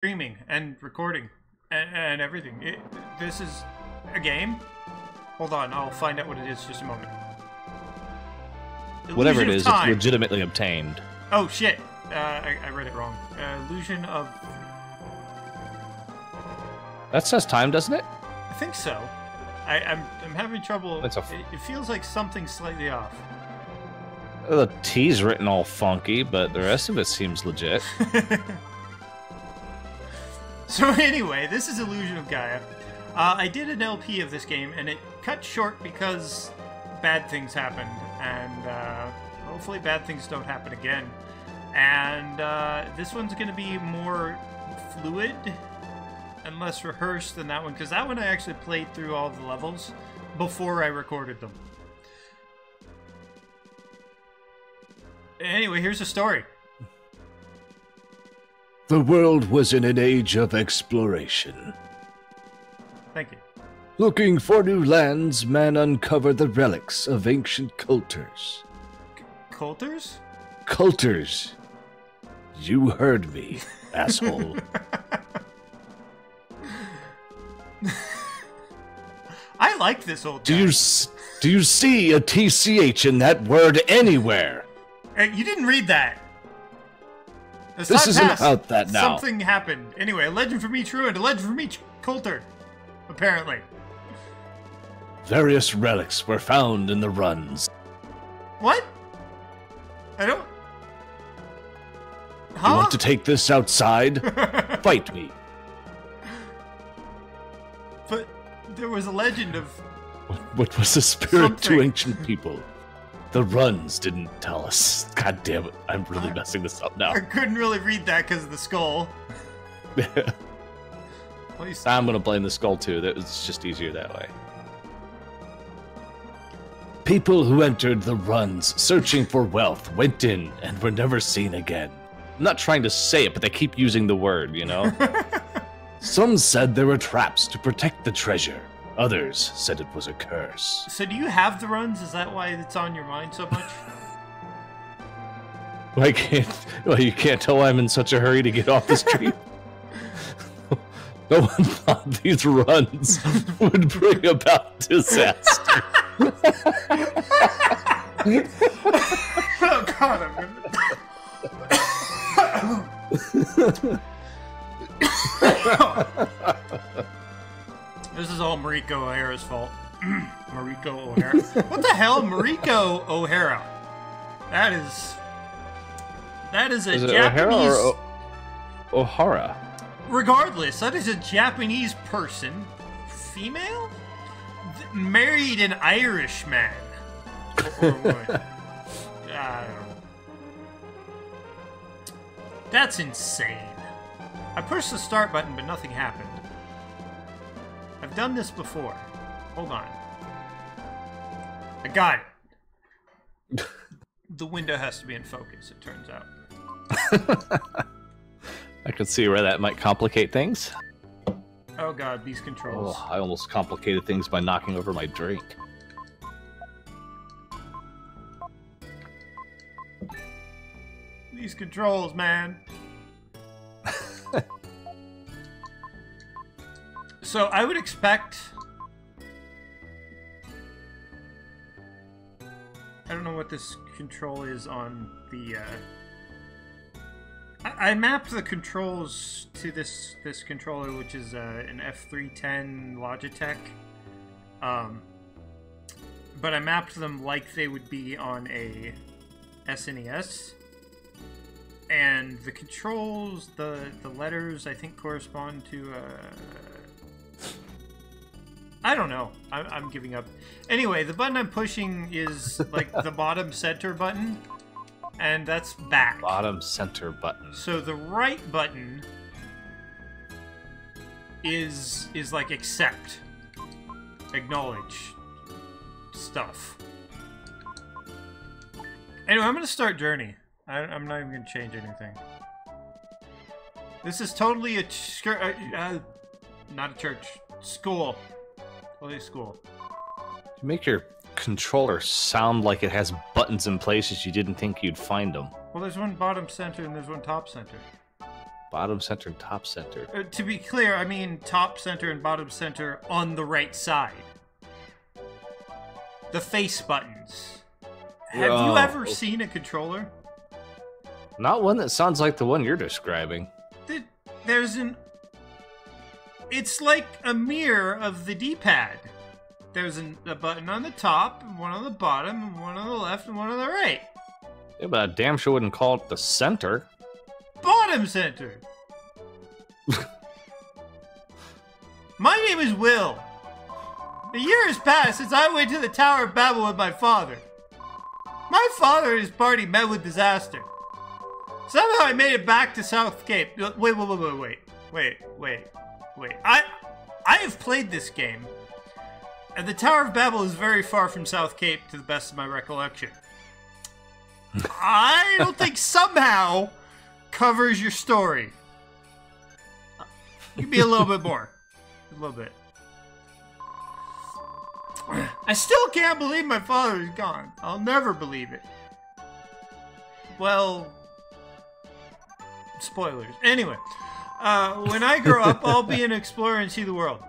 streaming and recording and everything. This is a game? Hold on, I'll find out what it is just a moment. Whatever it Illusion is, of it's time. legitimately obtained. Oh shit, I read it wrong. Illusion of... That says time, doesn't it? I think so. I'm having trouble. It's a it feels like something's slightly off. The T's written all funky, but the rest of it seems legit. So anyway, this is Illusion of Gaia. I did an LP of this game, and it cut short because bad things happened, and hopefully bad things don't happen again. And this one's going to be more fluid and less rehearsed than that one, because that one I actually played through all the levels before I recorded them. Anyway, here's the story. The world was in an age of exploration. Thank you. Looking for new lands, man uncovered the relics of ancient cultures. Coulters? Culters. You heard me, asshole. I like this old guy. Do you see a TCH in that word anywhere? Hey, you didn't read that. This isn't about that now. Something happened. Anyway, a legend from each ruin, a legend from each coulter. Apparently. Various relics were found in the runs. What? I don't... Huh? You want to take this outside? Fight me. But there was a legend of... What was the spirit to Something. ancient people? The runs didn't tell us. God damn it, I'm really messing this up now. I couldn't really read that because of the skull. Please. I'm gonna blame the skull too. That was just easier that way. People who entered the runs searching for wealth went in and were never seen again. I'm not trying to say it, but they keep using the word, you know? Some said there were traps to protect the treasure. Others said it was a curse. So do you have the runs? Is that why it's on your mind so much? Well, you can't tell I'm in such a hurry to get off the street. No one thought these runs would bring about disaster. Oh god, This is all Mariko O'Hara's fault. Mariko O'Hara. What the hell, Mariko O'Hara? That is a Is it Japanese. O'Hara or O'Hara? Regardless, that is a Japanese person, female, married an Irish man. Or woman. I don't know. That's insane. I pushed the start button, but nothing happened. I've done this before. Hold on. I got it. The window has to be in focus, it turns out. I could see where that might complicate things. Oh god, these controls. Oh, I almost complicated things by knocking over my drink. These controls, man. So I would expect... I don't know what this control is on the... I mapped the controls to this controller, which is an F310 Logitech. But I mapped them like they would be on a SNES. And the controls, the letters, I think correspond to... I don't know. I'm giving up. Anyway, the button I'm pushing is like the bottom center button. And that's back. Bottom center button. So the right button is like accept, acknowledge stuff. Anyway, I'm gonna start Journey. I'm not even gonna change anything. This is totally a not a church, school, totally school. You make your controller sound like it has buttons in places you didn't think you'd find them. Well, there's one bottom center and there's one top center. Bottom center and top center. To be clear, I mean top center and bottom center on the right side. The face buttons. Have you ever seen a controller? Not one that sounds like the one you're describing. There's an... It's like a mirror of the D-pad. There's a button on the top, and one on the bottom, and one on the left, and one on the right. Yeah, but I damn sure wouldn't call it the center. Bottom center! My name is Will. A year has passed since I went to the Tower of Babel with my father. My father and his party met with disaster. Somehow I made it back to South Cape. Wait. I have played this game, and the Tower of Babel is very far from South Cape to the best of my recollection. I don't think somehow covers your story. Give me a little bit more. A little bit. I still can't believe my father is gone. I'll never believe it. Well, spoilers. Anyway, when I grow up, I'll be an explorer and see the world.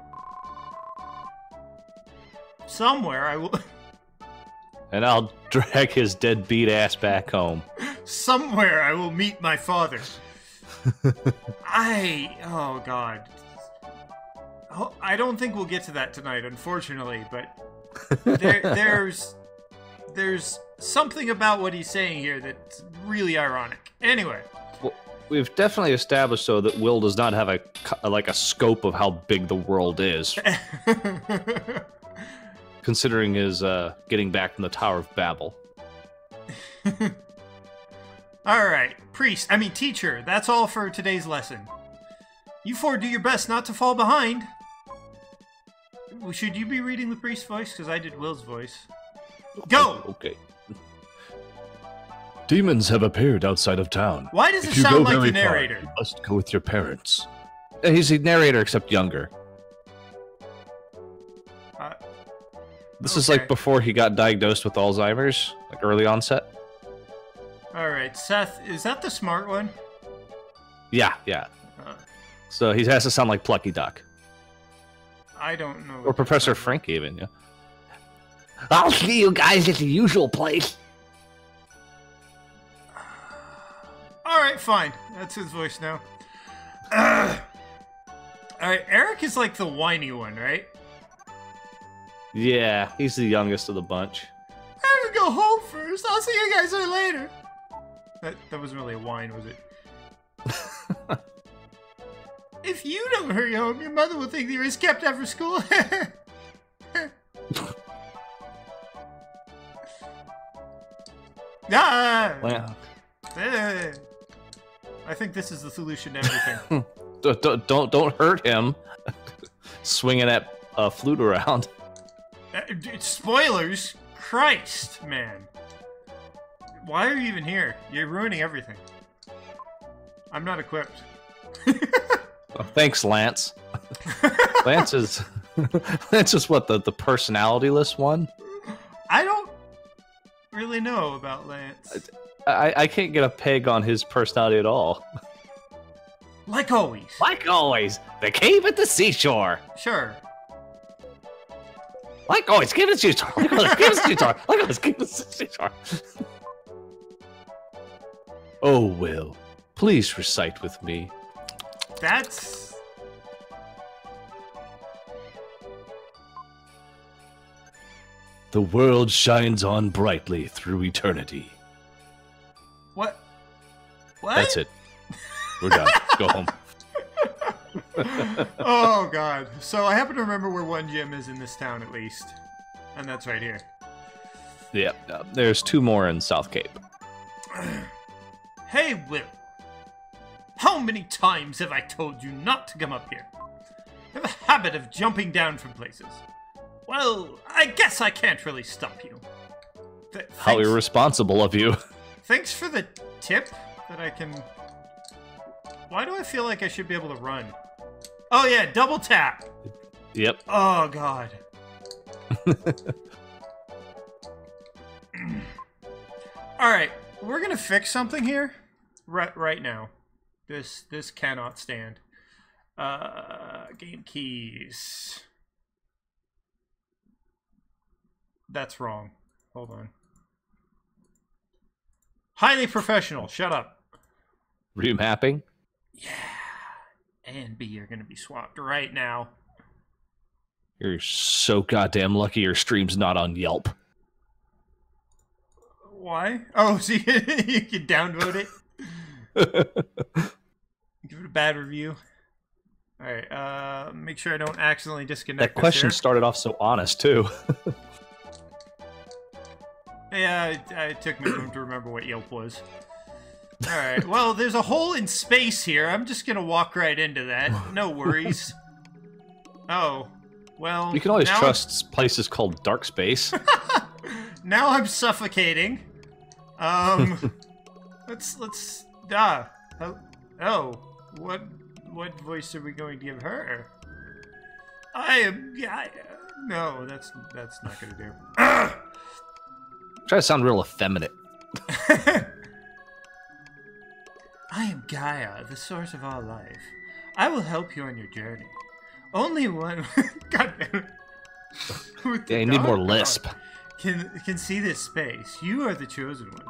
Somewhere I will... And I'll drag his deadbeat ass back home. Somewhere I will meet my father. Oh God. Oh, I don't think we'll get to that tonight, unfortunately, but there's something about what he's saying here that's really ironic. Anyway. Well, we've definitely established, though, that Will does not have a scope of how big the world is. Considering his getting back from the Tower of Babel. Alright, teacher, that's all for today's lesson. You four do your best not to fall behind. Should you be reading the priest's voice? Because I did Will's voice. Go! Okay. Demons have appeared outside of town. Why does it sound like the narrator? You must go with your parents. He's the narrator, except younger. This is like before he got diagnosed with Alzheimer's, like early onset. Alright, Seth, is that the smart one? Yeah. So he has to sound like Plucky Duck. I don't know. Or Professor Frink, even, yeah. I'll see you guys at the usual place. Alright, fine. That's his voice now. Alright, Eric is like the whiny one, right? Yeah, he's the youngest of the bunch. I have to go home first. I'll see you guys later. That wasn't really a whine, was it? If you don't hurry home, your mother will think that you're kept after school. Well, I think this is the solution to everything. don't hurt him. Swinging that flute around. Spoilers? Christ, man. Why are you even here? You're ruining everything. I'm not equipped. Oh, thanks, Lance. Lance is what, the personality-less one? I don't really know about Lance. I can't get a peg on his personality at all. Like always. Like always, the cave at the seashore. Sure. Like always, give us your star. Like always, give us your star. Like always, give us your star. Oh, Will, please recite with me. That's... The world shines on brightly through eternity. What? What? That's it. We're done. Go home. Oh, God. So I happen to remember where one gym is in this town, at least. And that's right here. Yep, there's 2 more in South Cape. Hey, Will. How many times have I told you not to come up here? You have a habit of jumping down from places. Well, I guess I can't really stop you. How irresponsible of you. Thanks for the tip that I can... Why do I feel like I should be able to run? Oh yeah, double tap. Yep. Oh God. All right, we're gonna fix something here right now. This cannot stand. Game keys. That's wrong. Hold on. Highly professional. Shut up. Remapping? Yeah. A and B are going to be swapped right now. You're so goddamn lucky your stream's not on Yelp. Why? Oh, so you can downvote it? Give it a bad review. Alright, make sure I don't accidentally disconnect That question started off so honest, too. Yeah, it took me a moment to remember what Yelp was. Alright, well, there's a hole in space here. I'm just gonna walk right into that. No worries. Oh, well... You can always trust places called dark space. Now I'm suffocating. Let's oh, what voice are we going to give her? I am Gaia. No, that's not gonna do. Try to sound real effeminate. I am Gaia, the source of all life. I will help you on your journey. Only one God damn it. Yeah, you need more lisp. Can see this space. You are the chosen one.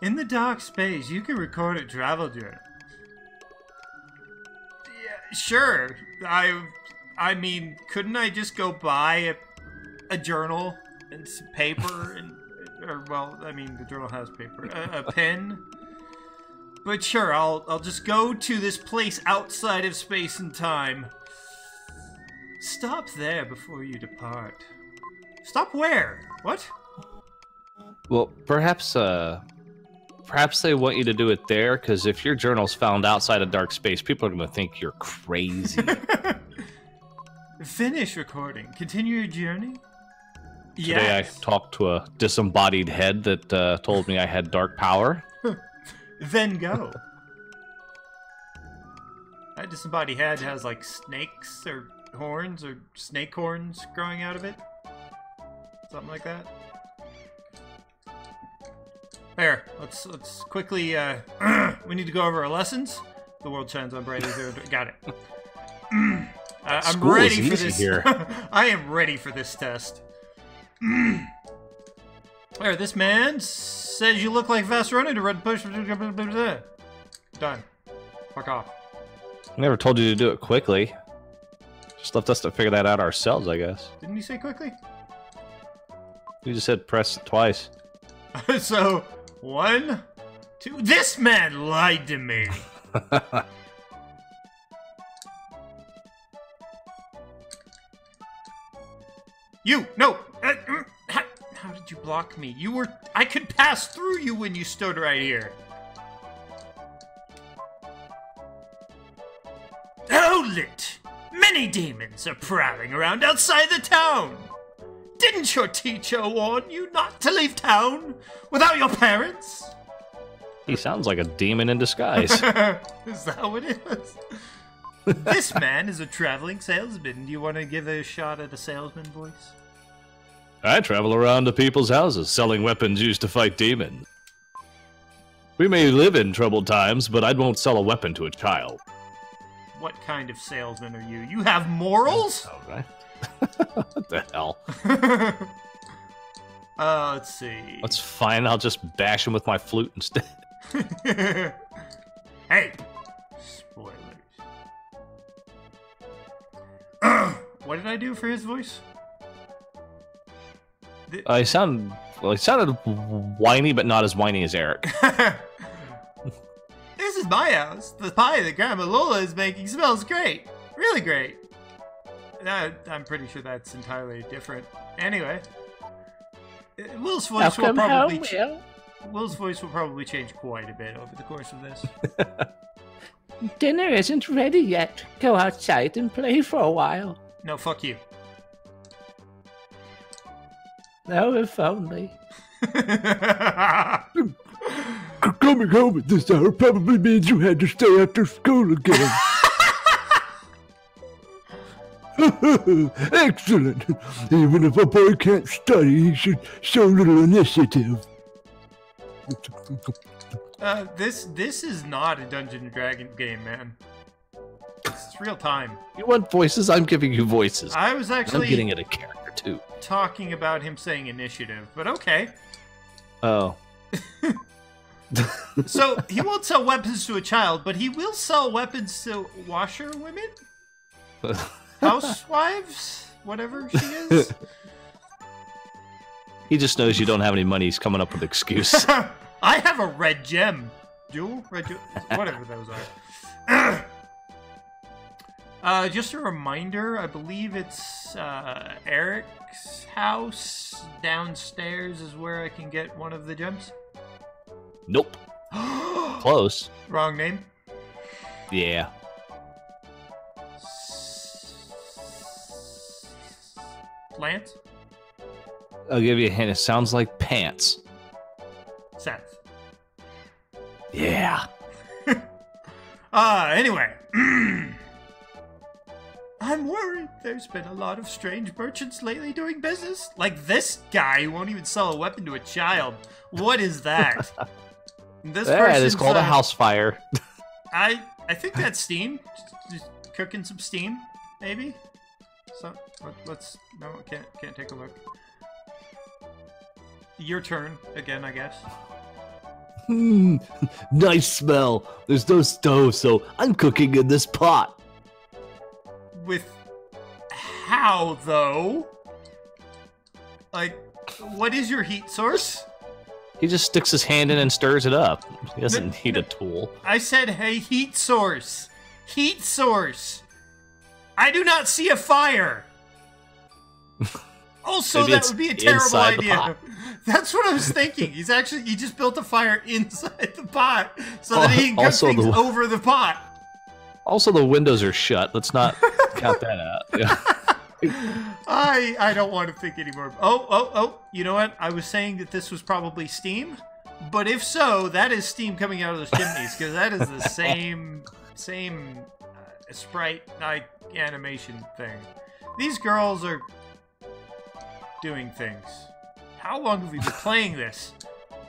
In the dark space, you can record a travel journal. Yeah, sure. I mean, couldn't I just go buy a journal and some paper and, or well, I mean, the journal has paper, a pen. But sure, I'll just go to this place outside of space and time. Stop there before you depart. Stop where? What? Well, perhaps they want you to do it there, because if your journal's found outside of dark space, people are going to think you're crazy. Finish recording. Continue your journey? Today I talked to a disembodied head that told me I had dark power. Then go. That disembodied head has like snakes or horns or snake horns growing out of it. Something like that. There. Let's quickly. We need to go over our lessons. The world shines on bright as got it. I'm ready for this. Here. I am ready for this test. There, this man says you look like fast running to red push. Done. Fuck off. I never told you to do it quickly. Just left us to figure that out ourselves, I guess. Didn't you say quickly? You just said press it twice. So, 1, 2. This man lied to me. You! No! How did you block me? You were... I could pass through you when you stood right here. Hold it! Many demons are prowling around outside the town. Didn't your teacher warn you not to leave town without your parents? He sounds like a demon in disguise. Is that what it is? This man is a traveling salesman. Do you want to give a shot at a salesman voice? I travel around to people's houses selling weapons used to fight demons. We may live in troubled times, but I won't sell a weapon to a child. What kind of salesman are you? You have morals? All right. What the hell? Let's see. That's fine. I'll just bash him with my flute instead. Hey! Spoilers. What did I do for his voice? He sounded whiny, but not as whiny as Eric. This is my house. The pie that Grandma Lola is making smells great. Really great. I'm pretty sure that's entirely different. Anyway, Will's voice will probably Will's voice will probably change quite a bit over the course of this. Dinner isn't ready yet. Go outside and play for a while. No, fuck you. No, if only. Coming home at this hour probably means you had to stay after school again. Excellent. Even if a boy can't study, he should show little initiative. This is not a Dungeons and Dragons game, man. It's real time. You want voices? I'm giving you voices. I was actually I'm getting it a character too. talking about him saying initiative, but okay. Oh. So he won't sell weapons to a child, but he will sell weapons to washerwomen, housewives, whatever she is. He just knows you don't have any money. He's coming up with excuse. I have a red gem. Red jewel? Whatever those are. Just a reminder, I believe it's Eric's house downstairs is where I can get one of the gems. Nope. Close. Wrong name. Yeah. Lance? I'll give you a hint. It sounds like pants. Seth. Yeah. Anyway. I'm worried there's been a lot of strange merchants lately doing business. Like this guy who won't even sell a weapon to a child. What is that? This It's called a house fire. I think that's steam. Just cooking some steam, maybe? So, let's... No, can't take a look. Your turn, again, I guess. Nice smell. There's no stove, so I'm cooking in this pot. With how, though? Like, what is your heat source? He just sticks his hand in and stirs it up. He doesn't need a tool. I said, hey, heat source. Heat source. I do not see a fire. Also, Maybe that it's would be a terrible inside the idea. pot. That's what I was thinking. He just built a fire inside the pot so that he can cook Also things the- over the pot. Also, the windows are shut. Let's not count that out. Yeah. I don't want to think anymore. Oh, you know what? I was saying that this was probably steam, but if so, that is steam coming out of those chimneys, because that is the same sprite animation thing. These girls are doing things. How long have we been playing this?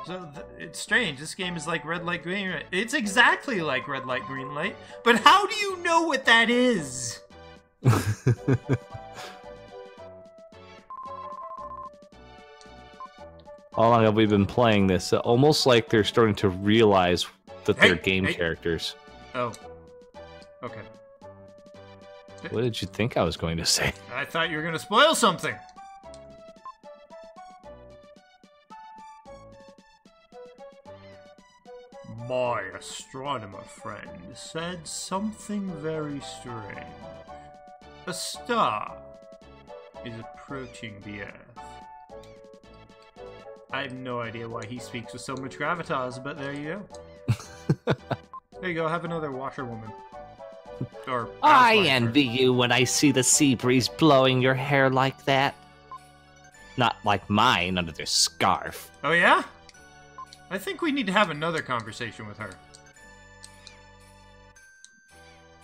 So it's strange. This game is like red light, green light. It's exactly like red light, green light. But how do you know what that is? How long have we been playing this? Almost like they're starting to realize that they're game characters. Oh. Okay. What did you think I was going to say? I thought you were going to spoil something. My astronomer friend said something very strange. A star is approaching the Earth. I have no idea why he speaks with so much gravitas, but there you go. There you go, have another washerwoman. Or I housewife, envy you when I see the sea breeze blowing your hair like that. Not like mine under this scarf. Oh yeah? I think we need to have another conversation with her.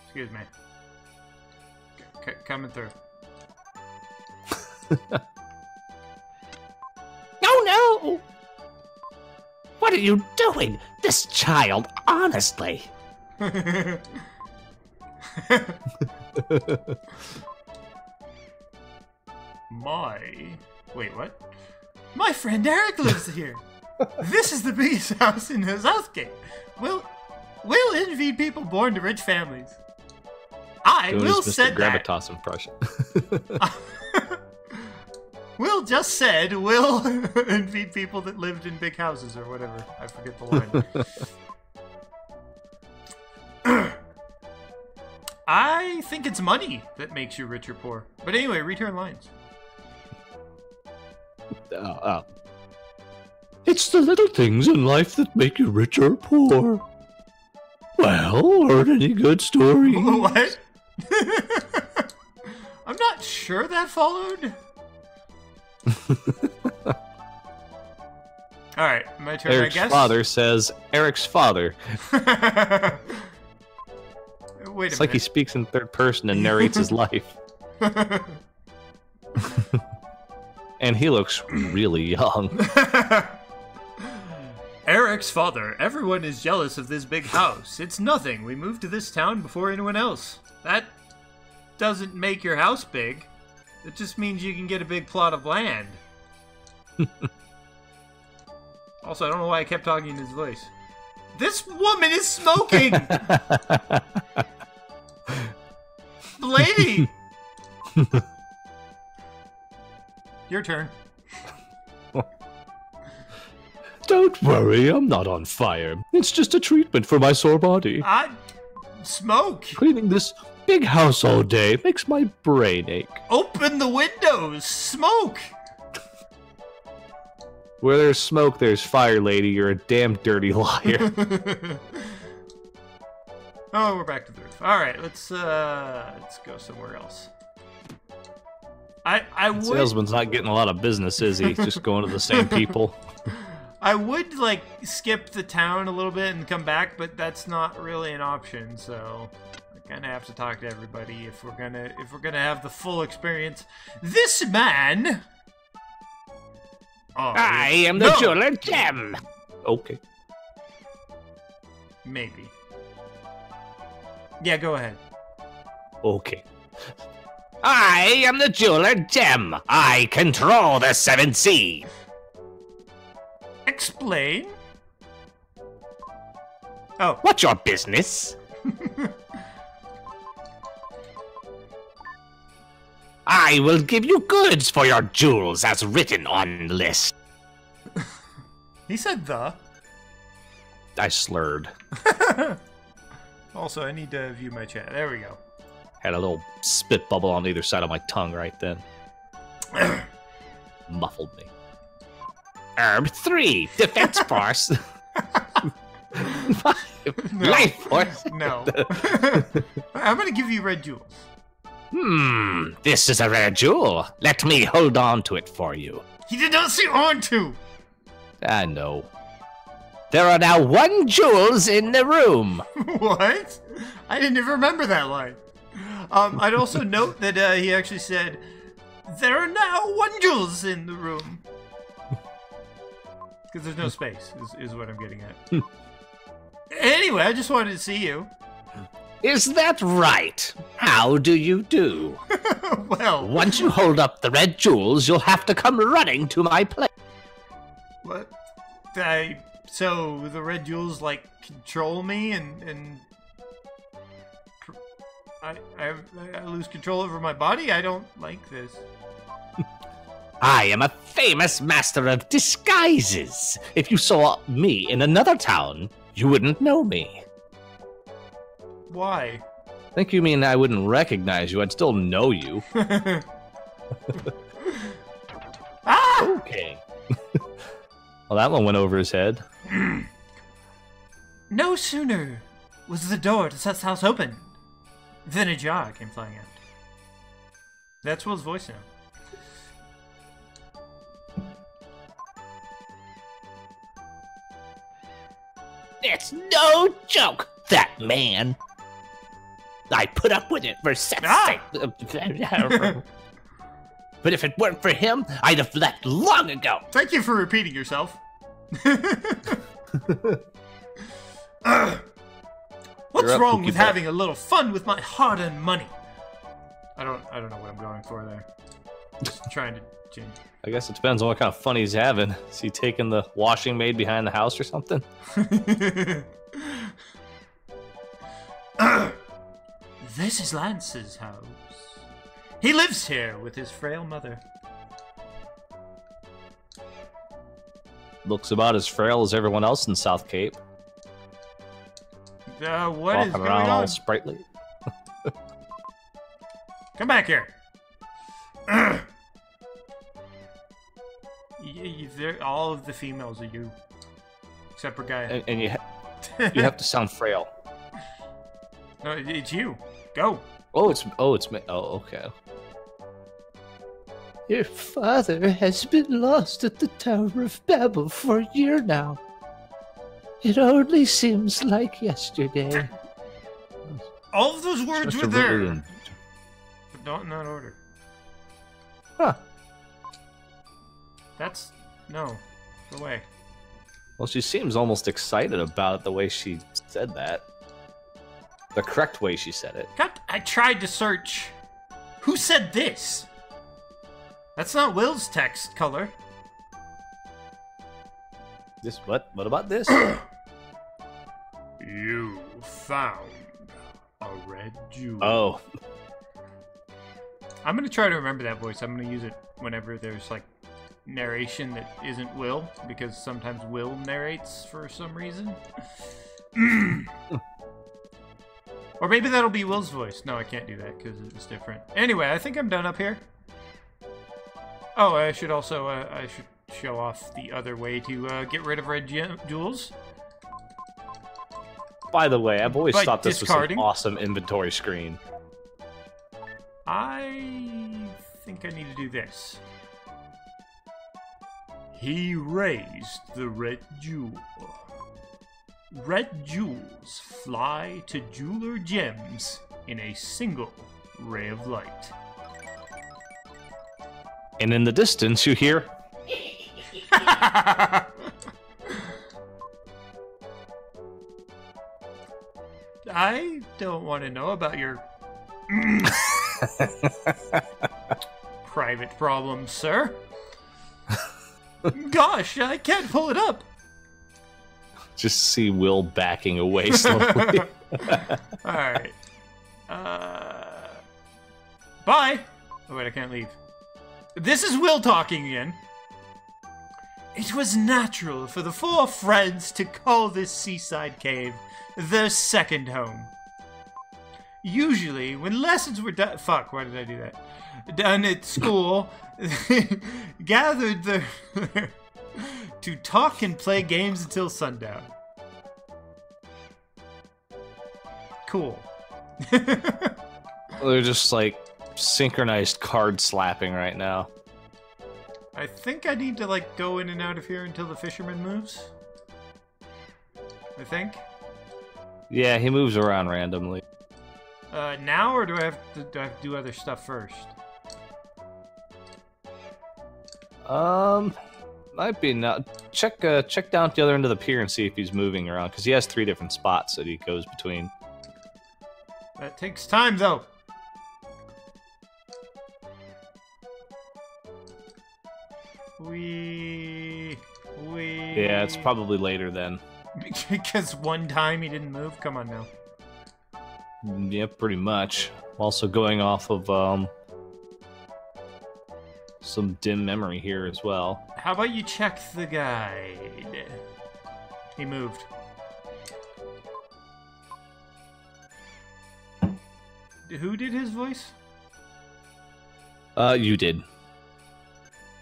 Excuse me. Coming through. Oh no! What are you doing? This child, honestly. Wait, what? My friend Eric lives here. This is the biggest house in the Southgate. We'll envy people born to rich families. I Doing will his said Mr. that. Gravitas impression. Will just said will envy people that lived in big houses or whatever. I forget the line. I think it's money that makes you rich or poor. But anyway, read her lines. It's the little things in life that make you rich or poor. Well, heard any good stories? What? I'm not sure that followed. Alright, my turn, Eric's I guess. father says, Eric's father. Wait It's a like he minute. speaks in third person and narrates his life. And he looks really young. Eric Eric's father. Everyone is jealous of this big house. It's nothing. We moved to this town before anyone else. That doesn't make your house big. It just means you can get a big plot of land. Also, I don't know why I kept talking in his voice. This woman is smoking! Lady! Your turn. Don't worry, I'm not on fire. It's just a treatment for my sore body. Smoke! Cleaning this big house all day makes my brain ache. Open the windows! Smoke! Where there's smoke, there's fire, lady. You're a damn dirty liar. Oh, we're back to the roof. Alright, let's go somewhere else. I would... Salesman's not getting a lot of business, is he? Just going to the same people. I would, like, skip the town a little bit and come back, but that's not really an option, so I kind of have to talk to everybody if we're gonna have the full experience. This man... Oh, I am the jeweler Gem. Okay. Maybe. Yeah, go ahead. Okay. I am the jeweler Gem. I control the 7 seas. Explain. Oh. What's your business? I will give you goods for your jewels as written on the list. He said the. I slurred. Also, I need to view my chat. There we go. Had a little spit bubble on either side of my tongue right then. Muffled me. Herb 3, defense force. 5, life force. No. I'm gonna give you red jewels. This is a rare jewel. Let me hold on to it for you. He did not say on to. I know. There are now 1 jewels in the room. What? I didn't even remember that line. I'd also note that he actually said, "There are now 1 jewels in the room." Because there's no space, is what I'm getting at. Anyway, I just wanted to see you. Is that right? How do you do? Well... Once you hold up the red jewels, you'll have to come running to my place. What? So the red jewels, like, control me and I lose control over my body? I don't like this. I am a famous master of disguises. If you saw me in another town, you wouldn't know me. Why? I think you mean I wouldn't recognize you. I'd still know you. Ah! Okay. Well, that one went over his head. No sooner was the door to Seth's house open than a jar came flying out. That's Will's voice now. It's no joke, that man. I put up with it for Seth's sake. But if it weren't for him, I'd have left long ago. Thank you for repeating yourself. What's wrong with having a little fun with my hard-earned money? I don't know what I'm going for there. Just trying to change. I guess it depends on what kind of fun he's having. Is he taking the washing maid behind the house or something? This is Lance's house. He lives here with his frail mother. Looks about as frail as everyone else in South Cape. What Walking is going around all on? sprightly. Come back here. All of the females are you, except for Gaia. And you have to sound frail. No, it's you. Go. Oh, it's me. Oh, okay. Your father has been lost at the Tower of Babel for a year now. It only seems like yesterday. All of those words were Mr. there, William. but not in that order. Huh. That's no. Go away. Well, she seems almost excited about it the way she said that. The correct way she said it. God, I tried to search. Who said this? That's not Will's text color. This what? What about this? You found a red jewel. Oh. I'm gonna try to remember that voice. I'm gonna use it whenever there's like narration that isn't Will, because sometimes Will narrates for some reason. Or maybe that'll be Will's voice. No, I can't do that because it's different. Anyway, I think I'm done up here. Oh, I should also I should show off the other way to get rid of red jewels. By the way, I've always By thought this discarding? was an awesome inventory screen. I think I need to do this. He raised the red jewel. Red jewels fly to jeweler gems in a single ray of light. And in the distance, you hear. I don't want to know about your private problems, sir. Gosh, I can't pull it up. Just see Will backing away slowly. Alright. Bye! Oh wait, I can't leave. This is Will talking again. It was natural for the four friends to call this seaside cave their second home. Usually, when lessons were done— fuck, why did I do that? Done at school, gathered there to talk and play games until sundown. Cool. They're just like synchronized card slapping right now. I think I need to like go in and out of here until the fisherman moves. I think. Yeah, he moves around randomly. Now, or do I have to do other stuff first? Might be now. Check down at the other end of the pier and see if he's moving around, because he has 3 different spots that he goes between. That takes time, though. Yeah, it's probably later then. Because one time he didn't move? Come on now. Yeah, pretty much. Also going off of some dim memory here as well. How about you check the guide? He moved. Who did his voice? You did.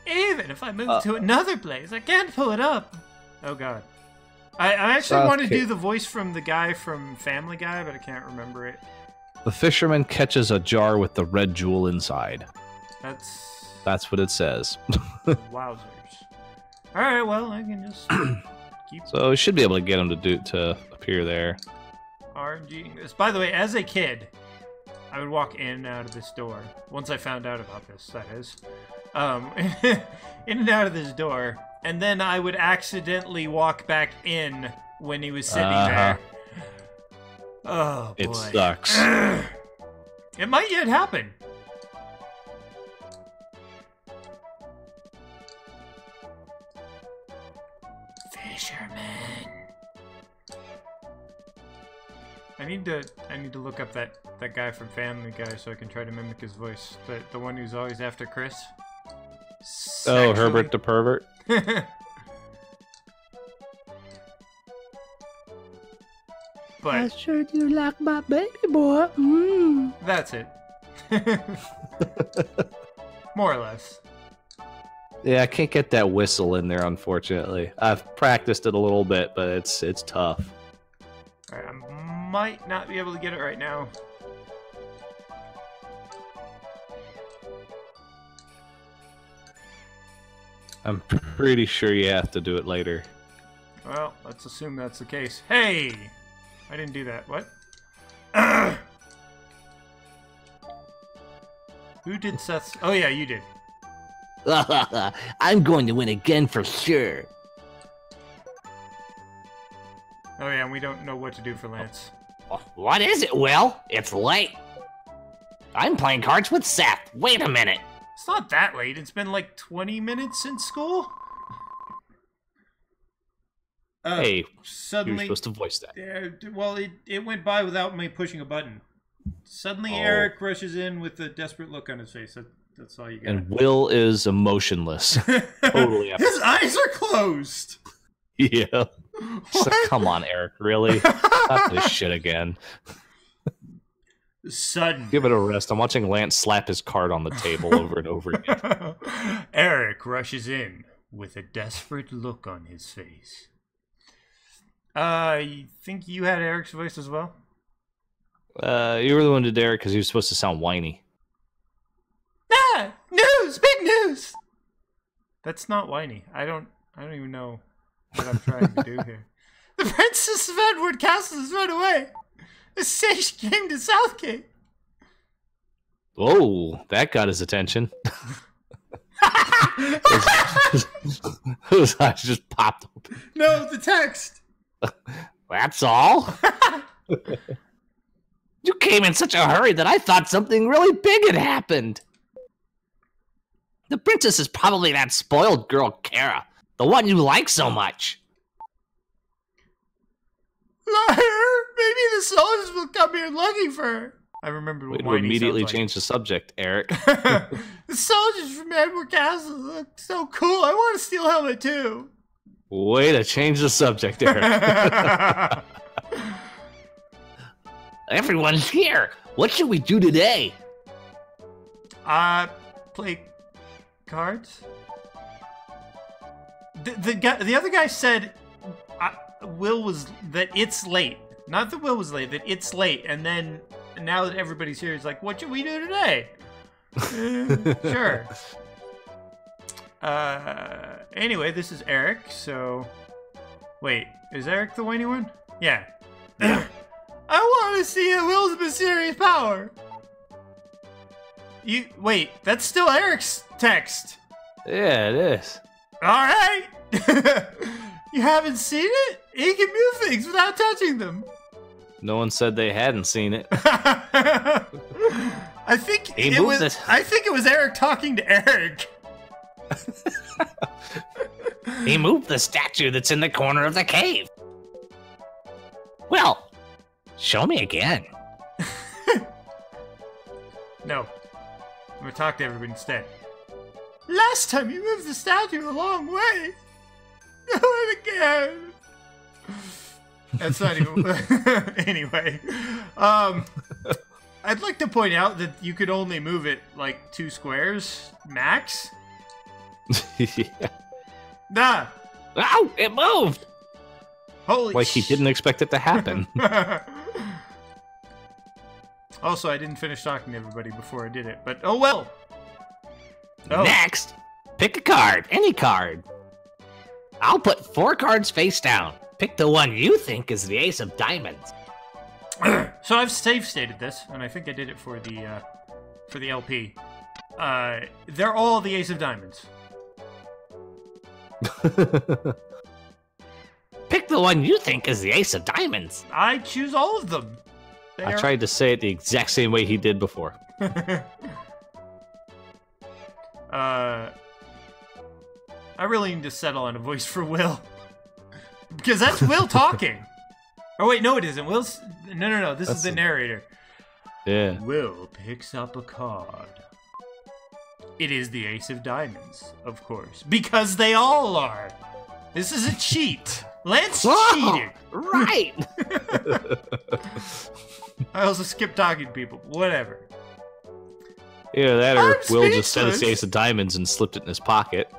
Even if I move to another place, I can't pull it up. Oh god. I actually want to do the voice from the guy from Family Guy, but I can't remember it. The fisherman catches a jar with the red jewel inside. That's what it says. wowzers. Alright, well, I can just keep So we should be able to get him to appear there. RNGing this. By the way, as a kid, I would walk in and out of this door. Once I found out about this, that is. In and out of this door. And then I would accidentally walk back in when he was sitting there. Oh, boy. It sucks. It might yet happen. Fisherman. I need to look up that guy from Family Guy so I can try to mimic his voice. The one who's always after Chris. Oh, Herbert the pervert. I But sure do like my baby boy. Mmm. that's it. More or less. Yeah, I can't get that whistle in there, unfortunately. I've practiced it a little bit, but it's tough. Alright, I might not be able to get it right now. I'm pretty sure you have to do it later. Well, let's assume that's the case. Hey! I didn't do that. What? Who did Seth's... Oh yeah, you did. I'm going to win again for sure. Oh yeah, and we don't know what to do for Lance. What is it, Will? It's late. I'm playing cards with Seth. Wait a minute. It's not that late. It's been like 20 minutes since school. Hey, suddenly, you're supposed to voice that. well, it went by without me pushing a button. Suddenly, Eric rushes in with a desperate look on his face. That's all you got. And Will is emotionless. Totally. His eyes are closed. Yeah. So, come on, Eric. Really? Not this shit again. Sudden. Give it a rest. I'm watching Lance slap his card on the table over and over again. Eric rushes in with a desperate look on his face. I think you had Eric's voice as well? You were the one to did Eric because he was supposed to sound whiny. Ah! News! Big news! That's not whiny. I don't even know what I'm trying to do here. The Princess of Edward Castle has run away! The sage came to Southgate! Whoa, that got his attention. His eyes just popped open. No, the text! That's all? You came in such a hurry that I thought something really big had happened. The princess is probably that spoiled girl, Kara. The one you like so much. Liar! Maybe the soldiers will come here looking for her. I remember what Way to whiny immediately sounds like. change the subject, Eric. The soldiers from Edward Castle look so cool. I want a steel helmet too. Way to change the subject, Eric. Everyone's here. What should we do today? Play cards. The other guy said Will was that it's late. Not that Will was late. That it's late, and then now that everybody's here, he's like, "What should we do today?" Sure. Anyway, this is Eric. So, wait, is Eric the whiny one? Yeah. I want to see Will's mysterious power. Wait, that's still Eric's text. Yeah, it is. All right. You haven't seen it? He can move things without touching them. No one said they hadn't seen it. I think He it moved was. it. I think it was Eric talking to Eric. He moved the statue that's in the corner of the cave. Well, show me again. No, I'm gonna talk to everybody instead. Last time you moved the statue a long way. Do it again. That's not even. Anyway, I'd like to point out that you could only move it like 2 squares max. Yeah. Nah. Ow! It moved. Holy. Like he didn't expect it to happen. Also, I didn't finish talking to everybody before I did it, but oh well. Oh. Next, pick a card. Any card. I'll put 4 cards face down. Pick the one you think is the ace of diamonds. So I've save stated this, and I think I did it for the LP. They're all the ace of diamonds. Pick the one you think is the ace of diamonds. I choose all of them. I tried to say it the exact same way he did before. I really need to settle on a voice for Will. Because that's Will talking. Oh wait, no it isn't. Will's... No. This is the narrator. Yeah. Will picks up a card. It is the ace of diamonds, of course. Because they all are. This is a cheat. Lance cheated. Right. I also skipped talking to people. Whatever. Either that or I'm Will just said it's the speechless. ace of diamonds and slipped it in his pocket.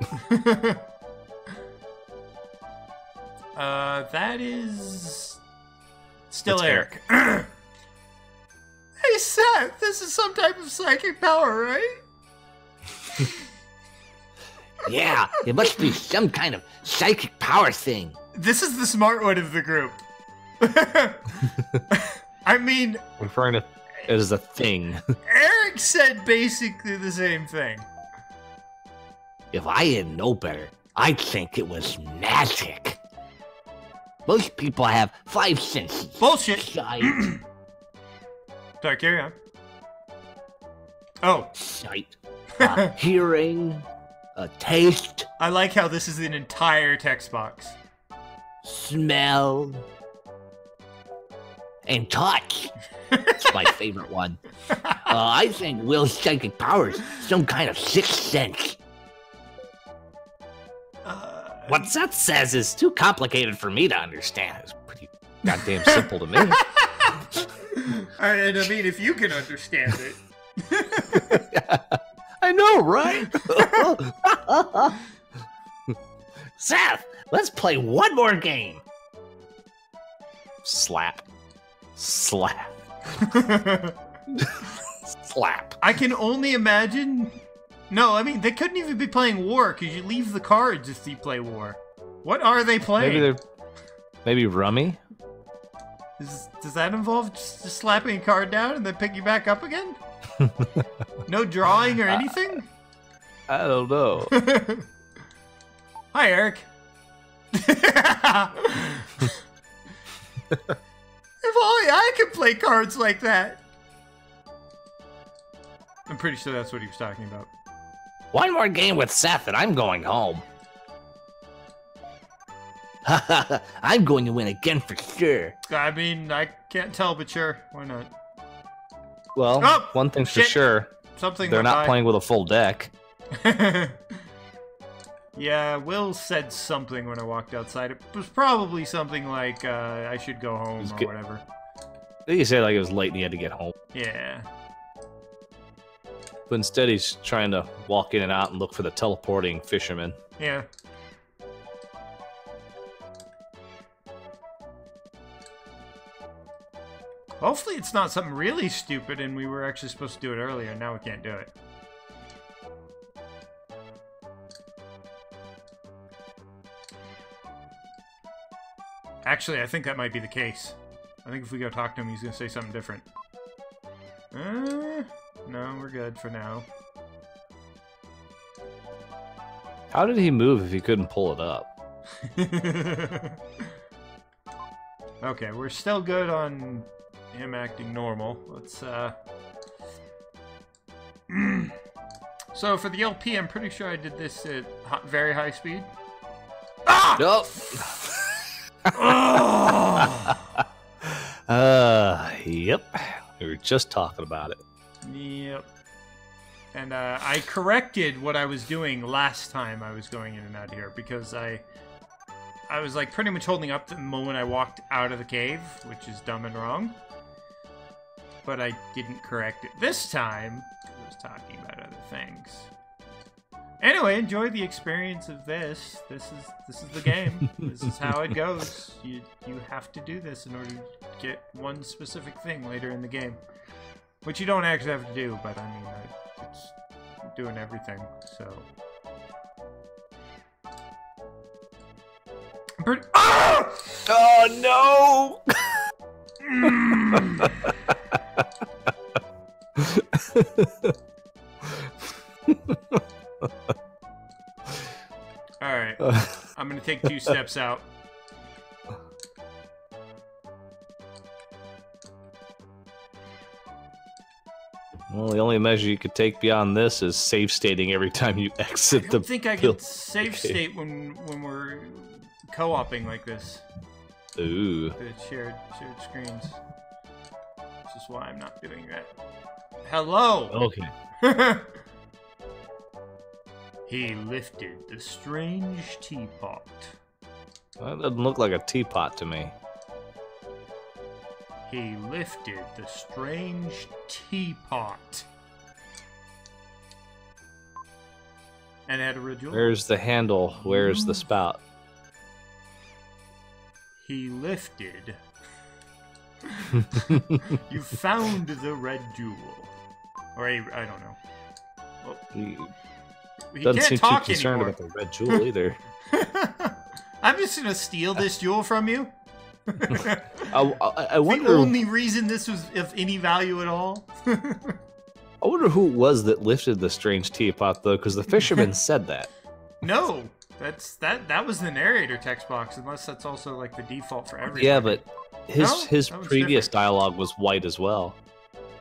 That is still That's Eric. Hey Seth, this is some type of psychic power, right? Yeah, it must be some kind of psychic power thing. This is the smart one of the group. I mean, Referring to it as a thing. Eric said basically the same thing. If I didn't know better, I'd think it was magic. Most people have 5 senses. Bullshit. Sight, Sorry, carry on. Oh. sight, hearing, taste, I like how this is an entire text box. smell, and touch. It's my favorite one. I think Will's psychic powers some kind of sixth sense. What Seth says is too complicated for me to understand. It's pretty goddamn simple to me. And I mean, if you can understand it. I know, right? Seth, let's play one more game. Slap. Slap. Slap. I can only imagine. No, I mean, they couldn't even be playing war because you leave the cards if you play war. What are they playing? Maybe rummy? Does that involve just slapping a card down and then picking back up again? No drawing or anything? I don't know. Hi, Eric. If only I could play cards like that. I'm pretty sure that's what he was talking about. One more game with Seth and I'm going home. I'm going to win again for sure. I mean, I can't tell, but sure. Why not? Well, Oh, one thing's for shit. sure. Something They're went not by. playing with a full deck. Yeah, Will said something when I walked outside. It was probably something like, I should go home or whatever. I think he said like it was late and he had to get home. Yeah. But instead he's trying to walk in and out and look for the teleporting fisherman. Yeah. Hopefully it's not something really stupid and we were actually supposed to do it earlier and now we can't do it. Actually, I think that might be the case. I think if we go talk to him, he's going to say something different. No, we're good for now. How did he move if he couldn't pull it up? Okay, we're still good on him acting normal. Let's, So, for the LP, I'm pretty sure I did this at very high speed. Ah! Nope. Yep. We were just talking about it. Yep. And I corrected what I was doing last time I was going in and out of here because I was like pretty much holding up to the moment I walked out of the cave, which is dumb and wrong. But I didn't correct it this time. I was talking about other things. Anyway, enjoy the experience of this. This is the game. This is how it goes. You have to do this in order to get one specific thing later in the game. Which you don't actually have to do, but I mean, it's doing everything, so... Ah! Oh no! Alright, I'm gonna take 2 steps out. Well, the only measure you could take beyond this is save stating every time you exit I the. don't think I can save state when we're co-oping like this. Ooh. The shared screens. Which is why I'm not doing that. Hello! Okay. He lifted the strange teapot. That doesn't look like a teapot to me. He lifted the strange teapot. And it had a ritual. Where's the handle? Where's the spout? He lifted. You found the red jewel. Or I don't know. Well, he Doesn't can't seem too talk concerned anymore. about the red jewel either. I'm just gonna steal this jewel from you. I The wonder. only reason this was of any value at all. I wonder who it was that lifted the strange teapot, though, because the fisherman said that. No, That was the narrator text box, unless that's also like the default for everything. Yeah, but his No? his That one's previous different. dialogue was white as well.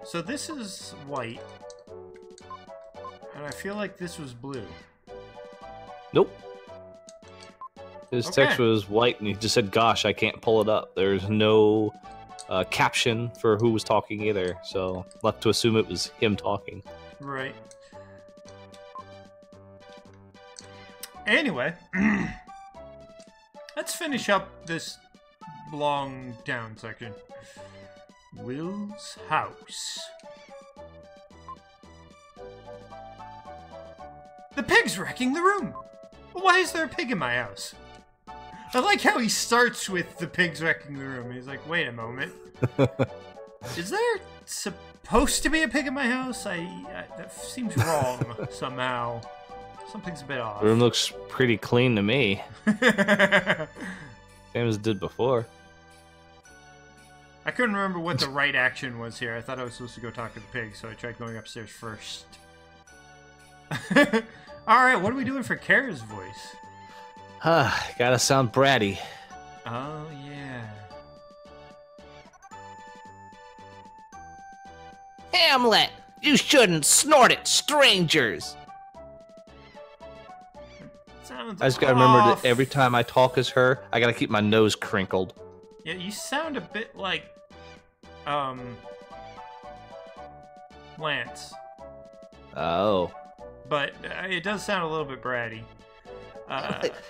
So this is white. And I feel like this was blue. Nope. His text Okay. was white, and he just said, "Gosh, I can't pull it up." There's no caption for who was talking either, so left to assume it was him talking. Right. Anyway, let's finish up this long down section. Will's house. The pig's wrecking the room. Why is there a pig in my house? I like how he starts with the pig's wrecking the room. He's like, wait a moment. Is there supposed to be a pig in my house? That seems wrong somehow. Something's a bit off. The room looks pretty clean to me, same as it did before. I couldn't remember what the right action was here. I thought I was supposed to go talk to the pig, so I tried going upstairs first. Alright, what are we doing for Kara's voice? Gotta sound bratty. Oh, yeah. Hamlet, you shouldn't snort at strangers. Sounds I just gotta remember off. that every time I talk as her, I gotta keep my nose crinkled. Yeah, you sound a bit like, Lance. Oh. But it does sound a little bit bratty.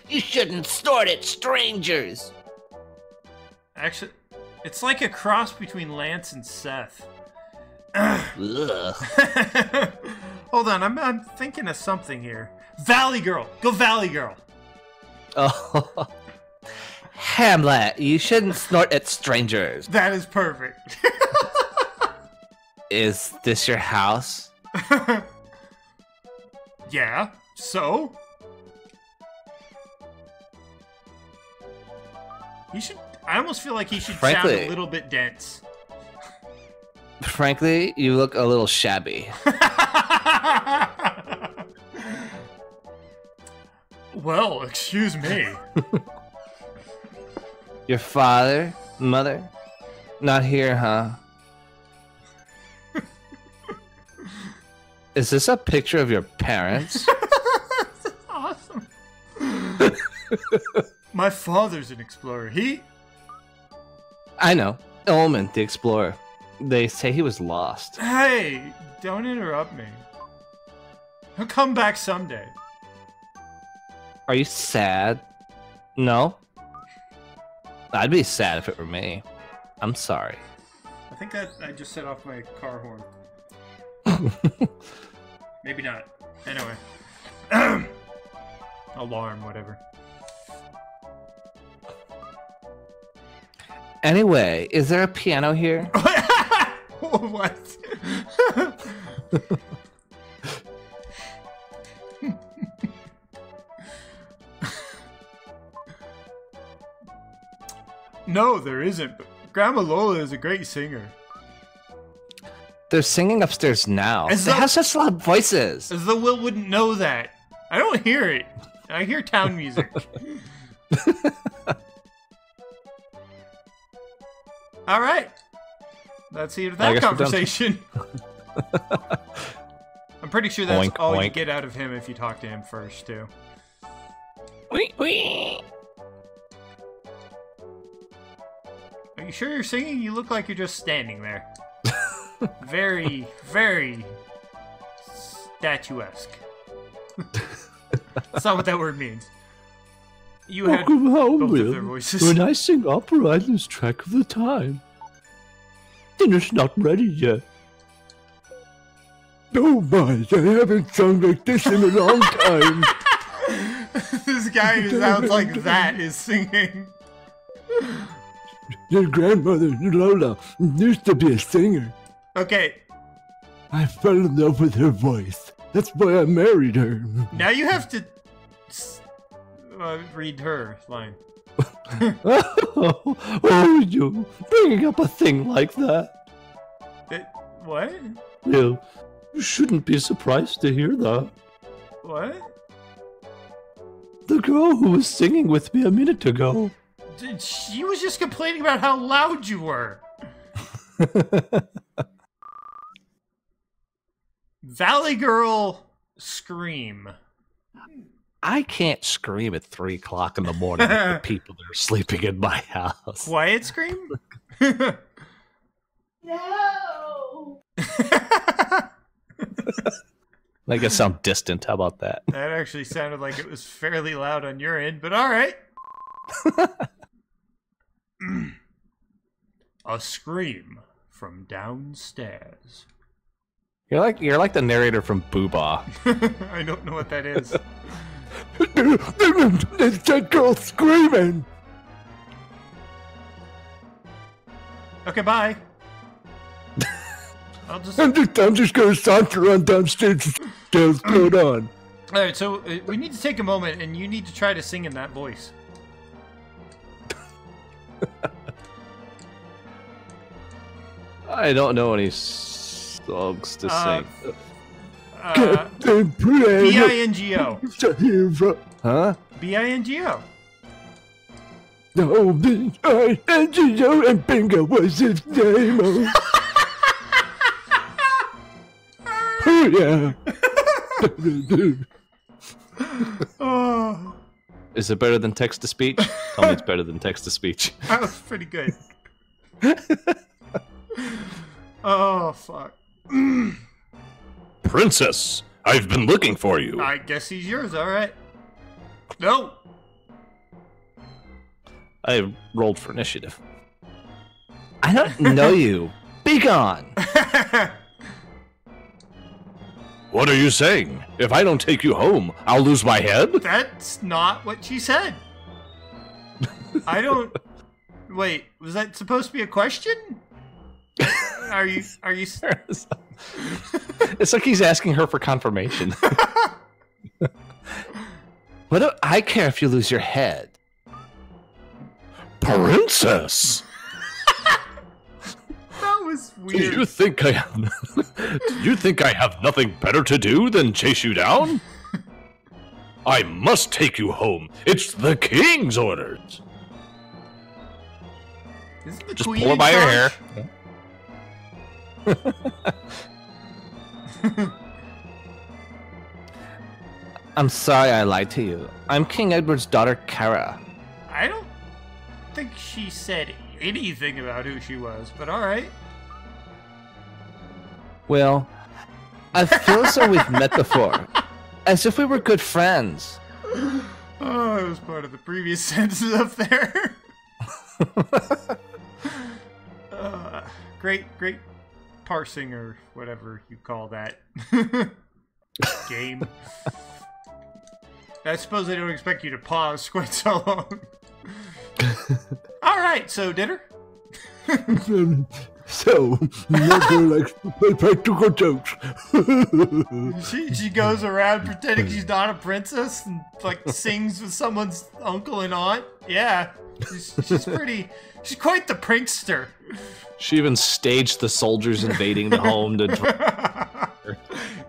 You shouldn't snort at strangers. Actually, it's like a cross between Lance and Seth. Ugh. Hold on, I'm thinking of something here. Valley Girl! Go Valley Girl! Oh. Hamlet, you shouldn't snort at strangers. That is perfect. Is this your house? Yeah, so? He should... I almost feel like he should sound Frankly- a little bit dense. Frankly, you look a little shabby. Well, excuse me. Your father, mother, not here, huh? Is this a picture of your parents? That's awesome. My father's an explorer. I know. Ullman, the explorer. They say he was lost. Hey, don't interrupt me. He'll come back someday. Are you sad? No? I'd be sad if it were me. I'm sorry. I think that I just set off my car horn. Maybe not. Anyway. Alarm, whatever. Anyway, is there a piano here? What? No, there isn't. But Grandma Lola is a great singer. They're singing upstairs now. As They though- have such loud voices. As though Will wouldn't know that. I don't hear it. I hear town music. All right. That's the end of I that guess we're done. conversation. I'm pretty sure that's Oink, all you oink. get out of him if you talk to him first, too. Wee, wee. Are you sure you're singing? You look like you're just standing there. Very, very statuesque. That's not what that word means. You had Welcome home, both of Will. their voices. When I sing opera, I lose track of the time. Dinner's not ready yet. Oh my, I haven't sung like this in a long time. This guy who sounds like that is singing. Your grandmother, Lola, used to be a singer. Okay, I fell in love with her voice. That's why I married her. now you have to read her line. Oh, you bringing up a thing like that? What? Will, you shouldn't be surprised to hear that. What? The girl who was singing with me a minute ago. She was just complaining about how loud you were. Valley Girl Scream. I can't scream at 3 o'clock in the morning at the people that are sleeping in my house. Quiet Scream? No! Make it sound distant. How about that? That actually sounded like it was fairly loud on your end, but alright. A scream from downstairs. You're like the narrator from Booba. I don't know what that is. There's that girl screaming. Okay, bye. I'm just gonna saunter on downstairs. What's going on? Alright, so we need to take a moment, and you need to try to sing in that voice. I don't know any songs to sing. B-I-N-G-O. Huh? B-I-N-G-O. No, B-I-N-G-O, and Bingo was his name. Oh, yeah. Oh, Is it better than text to speech? Tell me it's better than text to speech. that was pretty good. Oh, fuck. Princess, I've been looking for you. I guess he's yours, alright. No! I rolled for initiative. I don't know you. Be gone. What are you saying? If I don't take you home, I'll lose my head? That's not what she said. I don't... Wait, was that supposed to be a question? Are you... It's like he's asking her for confirmation. What do I care if you lose your head? Princess! That was Do weird. you think I have... Do you think I have nothing better to do than chase you down? I must take you home. It's the king's orders. Isn't the Just queen pull her in by her hair. charge? I'm sorry I lied to you. I'm King Edward's daughter, Kara. I don't think she said anything about who she was, but alright. Well, I feel as though we've met before. As if we were good friends. Oh, it was part of the previous sentence up there. Great parsing or whatever you call that game. I suppose I don't expect you to pause quite so long. All right, so dinner. So, Mother likes to play practical jokes. She goes around pretending she's not a princess and like sings with someone's uncle and aunt. Yeah, she's quite the prankster. She even staged the soldiers invading the home to.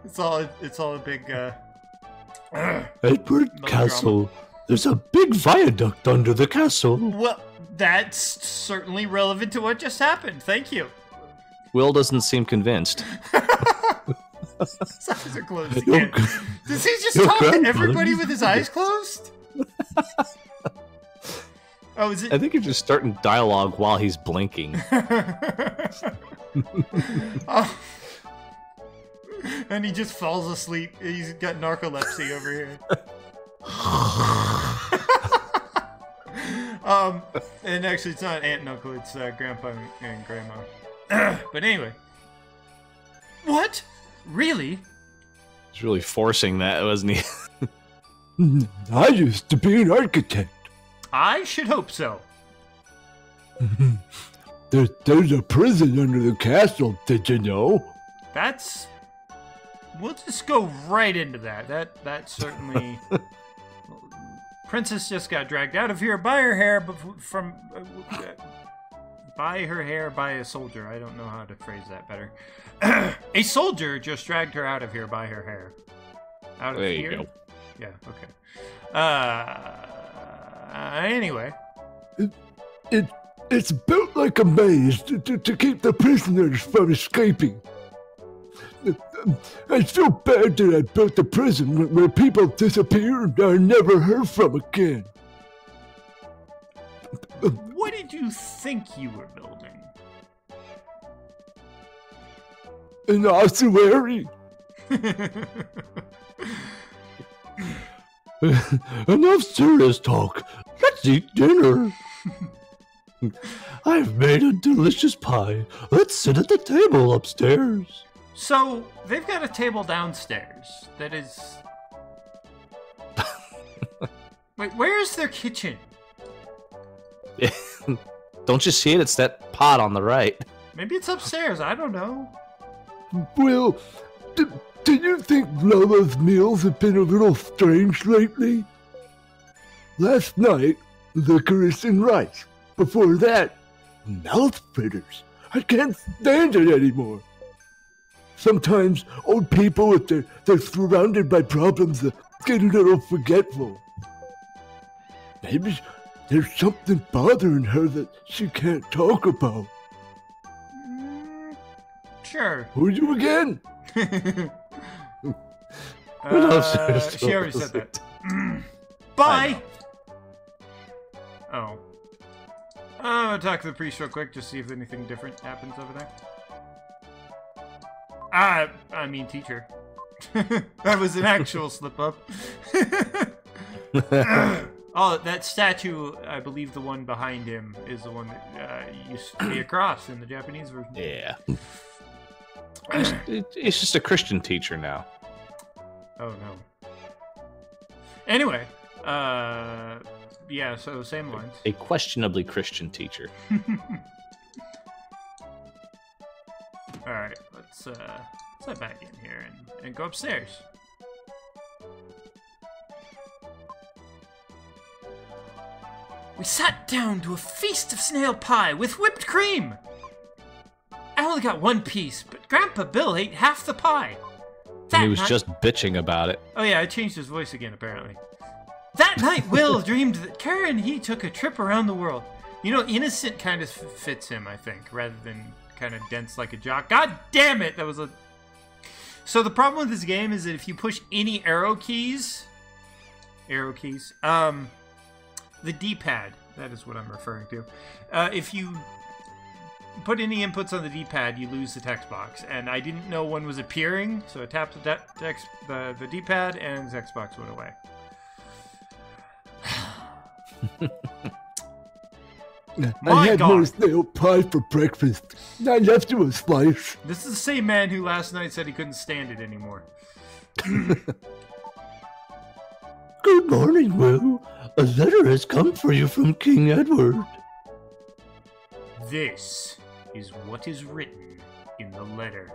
It's all a big. Edward Castle. There's a big viaduct under the castle. Well, that's certainly relevant to what just happened. Thank you. Will doesn't seem convinced. His eyes are closed again. Does he just talk to everybody with his eyes closed? Oh, is it? I think you're just starting dialogue while he's blinking. Oh. And he just falls asleep. He's got narcolepsy over here. And actually, it's not aunt and uncle. It's grandpa and grandma. But anyway, what? Really? He's really forcing that, wasn't he? I used to be an architect. I should hope so. There's a prison under the castle, did you know? That's. We'll just go right into that. That certainly. Princess just got dragged out of here by her hair, but from by her hair by a soldier. I don't know how to phrase that better. A soldier just dragged her out of here by her hair. Out of There here. you go. Yeah, okay. Anyway. It's built like a maze to keep the prisoners from escaping. I feel bad that I built a prison where people disappear and are never heard from again. What did you think you were building? An ossuary. Enough serious talk. Let's eat dinner. I've made a delicious pie. Let's sit at the table upstairs. So, they've got a table downstairs that is... Wait, where is their kitchen? Don't you see it? It's that pot on the right. Maybe it's upstairs, I don't know. Well, do you think Lola's meals have been a little strange lately? Last night, licorice and rice. Before that, mouth fritters. I can't stand it anymore. Sometimes old people, if they're surrounded by problems, get a little forgetful. Maybe there's something bothering her that she can't talk about. Sure. Who are you again? She already said that. Bye! Oh. I'm gonna talk to the priest real quick, just see if anything different happens over there. I mean teacher. That was an actual slip-up. Oh, that statue, I believe the one behind him is the one that used to be a cross in the Japanese version. Yeah. It's just a Christian teacher now. Oh, no. Anyway, yeah, so same lines. A questionably Christian teacher. Alright, let's head back in here and go upstairs. We sat down to a feast of snail pie with whipped cream! I only got one piece, but Grandpa Bill ate half the pie. And he was just bitching about it. Oh yeah, I changed his voice again, apparently. That night, Will dreamed that Kara and he took a trip around the world. You know, innocent kind of fits him, I think, rather than kind of dense like a jock. God damn it! That was a... So the problem with this game is that if you push any arrow keys... the D-pad, that is what I'm referring to. If you put any inputs on the D-pad, you lose the text box. And I didn't know one was appearing, so I tapped the D-pad and the text box went away. I had more snail pie for breakfast. I left you a slice. This is the same man who last night said he couldn't stand it anymore. Good morning, Will. A letter has come for you from King Edward. This is what is written in the letter.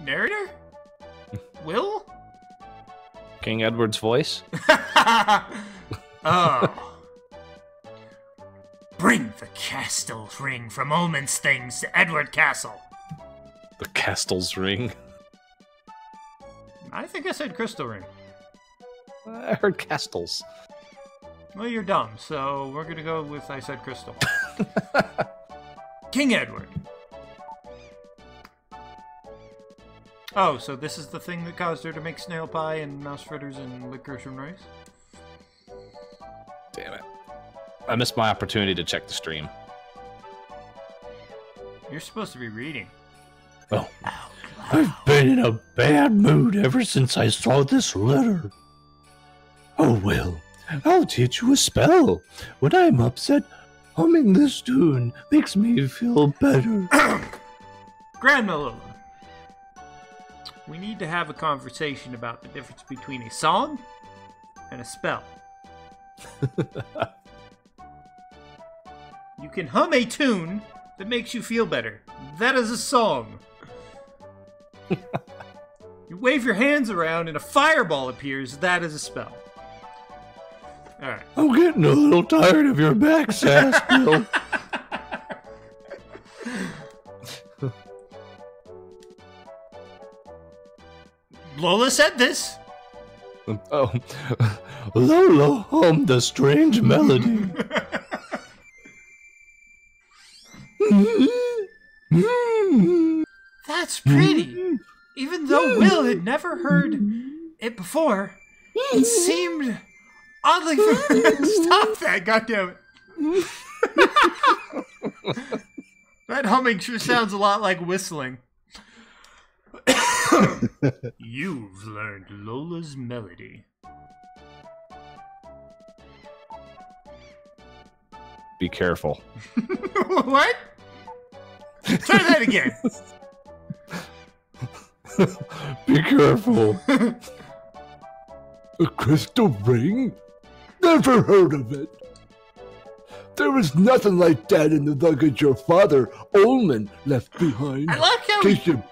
Narrator? Will? King Edward's voice? Oh. Bring the Castle's ring from Omen's things to Edward Castle. The Castle's ring? I think I said crystal ring. I heard Castles. Well, you're dumb, so we're gonna go with I said crystal. King Edward. Oh, so this is the thing that caused her to make snail pie and mouse fritters and licorice and rice? Damn it. I missed my opportunity to check the stream. You're supposed to be reading. Oh. I've been in a bad mood ever since I saw this letter. Oh, Will, I'll teach you a spell. When I'm upset, humming this tune makes me feel better. Grandma Lola, we need to have a conversation about the difference between a song and a spell. You can hum a tune that makes you feel better. That is a song. You wave your hands around and a fireball appears. That is a spell. Alright. I'm getting a little tired of your back sass, Bill. Lola said this. Oh, Lola hummed a strange melody. That's pretty. Even though Will had never heard it before, it seemed oddly. Stop that! Goddammit. That humming sure sounds a lot like whistling. You've learned Lola's melody. Be careful. What? Try that again. Be careful. A crystal ring? Never heard of it. There was nothing like that in the luggage your father, Olman, left behind. I like how In case you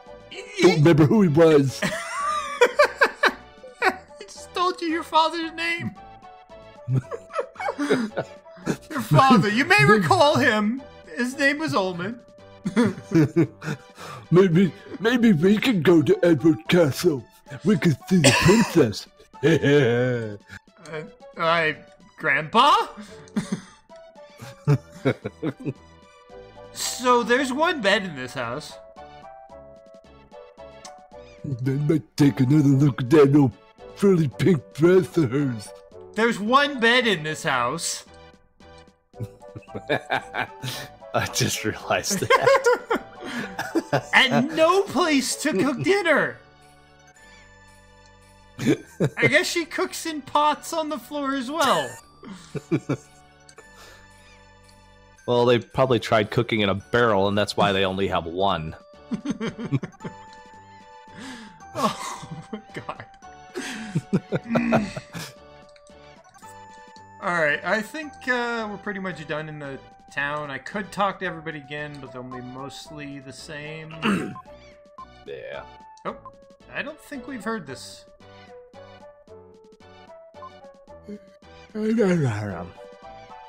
don't remember who he was. I just told you your father's name. Your father. You may recall him. His name was Olman. Maybe we can go to Edward Castle. We can see the princess. Grandpa? So there's one bed in this house. Then might take another look at that old frilly pink dress of hers. There's one bed in this house. I just realized that. And no place to cook dinner. I guess she cooks in pots on the floor as well. Well, they probably tried cooking in a barrel, and that's why they only have one. Oh my god. Alright, I think we're pretty much done in the town. I could talk to everybody again, but they'll be mostly the same. Yeah. Oh, I don't think we've heard this.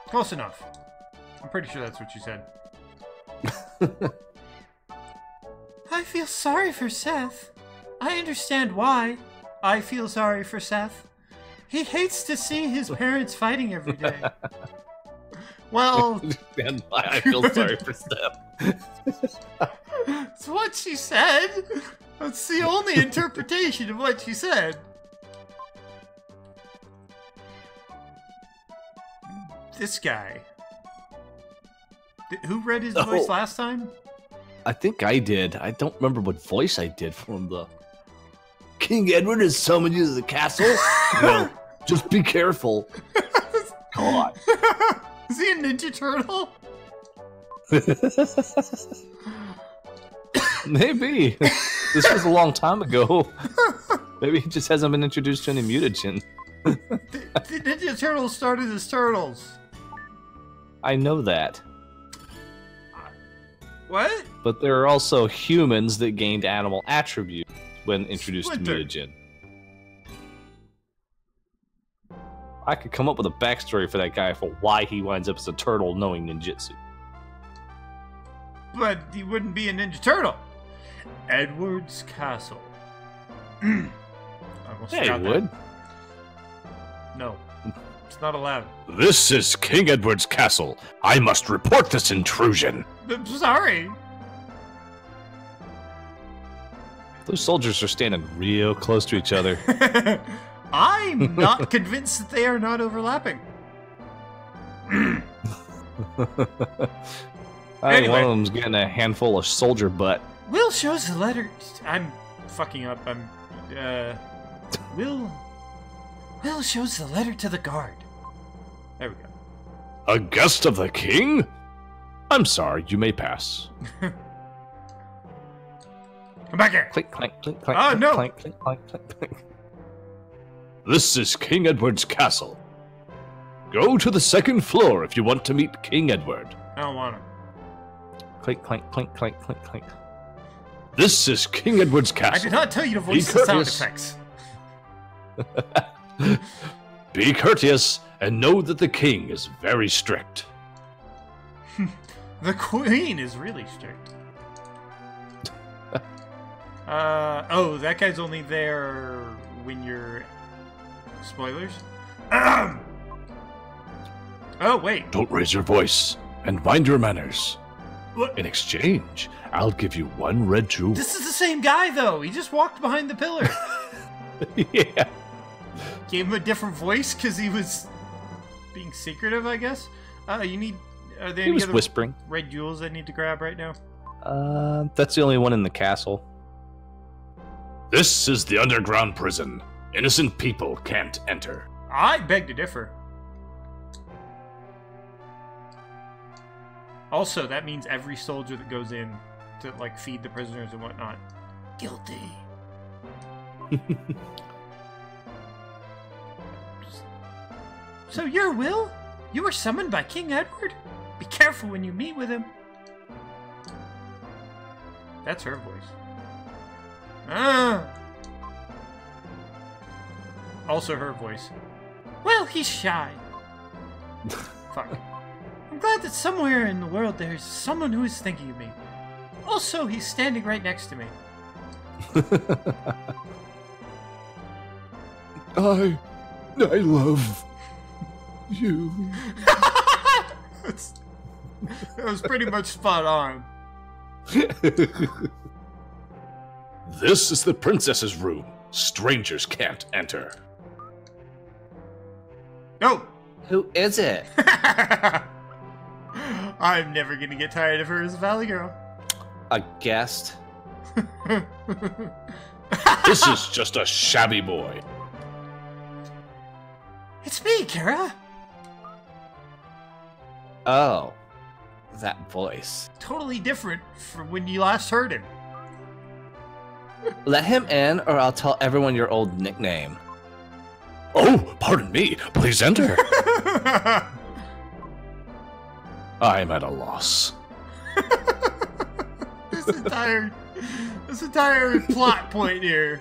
Close enough. I'm pretty sure that's what you said. I feel sorry for Seth. I understand why I feel sorry for Seth. He hates to see his parents fighting every day. Well, And why I feel sorry for Steph. that's what she said. That's the only interpretation of what she said. This guy. Who read his voice last time? I think I did. I don't remember what voice I did from the... King Edward has summoned you to the castle? Well, just be careful. God. Is he a Ninja Turtle? Maybe. This was a long time ago. Maybe he just hasn't been introduced to any mutagen. The Ninja Turtles started as turtles. I know that. What? But there are also humans that gained animal attributes when introduced Splinter. to mutagen. I could come up with a backstory for that guy for why he winds up as a turtle knowing ninjutsu. But he wouldn't be a Ninja Turtle. Edward's Castle. I almost Yeah, he forgot that. would. No. It's not allowed. This is King Edward's castle. I must report this intrusion. I'm sorry. Those soldiers are standing real close to each other. I'm not convinced that they are not overlapping. I think Anyway. one of them's getting a handful of soldier butt. Will shows the letter. I'm fucking up. Will shows the letter to the guard. There we go. A guest of the king? I'm sorry, you may pass. Come back here. Clink, clank, clink, clank, Oh, clink, no. clank, clink, clank, clink, clink. This is King Edward's castle. Go to the second floor if you want to meet King Edward. I don't want him. Clink, clank, clink, clank, clink, clink. This is King Edward's I castle. did not tell you to voice the sound courteous. effects. Be courteous and know that the king is very strict. The queen is really strict. Oh, that guy's only there when you're... Spoilers? Oh, wait. Don't raise your voice, and mind your manners. What? In exchange, I'll give you 1 red jewel. This is the same guy, though. He just walked behind the pillar. Yeah. Gave him a different voice because he was being secretive, I guess. You need... Are there He any was other whispering. red jewels I need to grab right now? That's the only one in the castle. This is the underground prison. Innocent people can't enter. I beg to differ. Also, that means every soldier that goes in to, like, feed the prisoners and whatnot. Guilty. So you're Will? You were summoned by King Edward? Be careful when you meet with him. That's her voice. Ah! Also her voice. Well, he's shy. Fuck. I'm glad that somewhere in the world there's someone who is thinking of me. Also, he's standing right next to me. I love you. That was pretty much spot on. This is the princess's room. Strangers can't enter. Oh! Who is it? I'm never gonna get tired of her as a Valley Girl. A guest? This is just a shabby boy. It's me, Kara! Oh. That voice. Totally different from when you last heard him. Let him in, or I'll tell everyone your old nickname. Oh, pardon me. Please enter. I'm at a loss. this entire plot point here.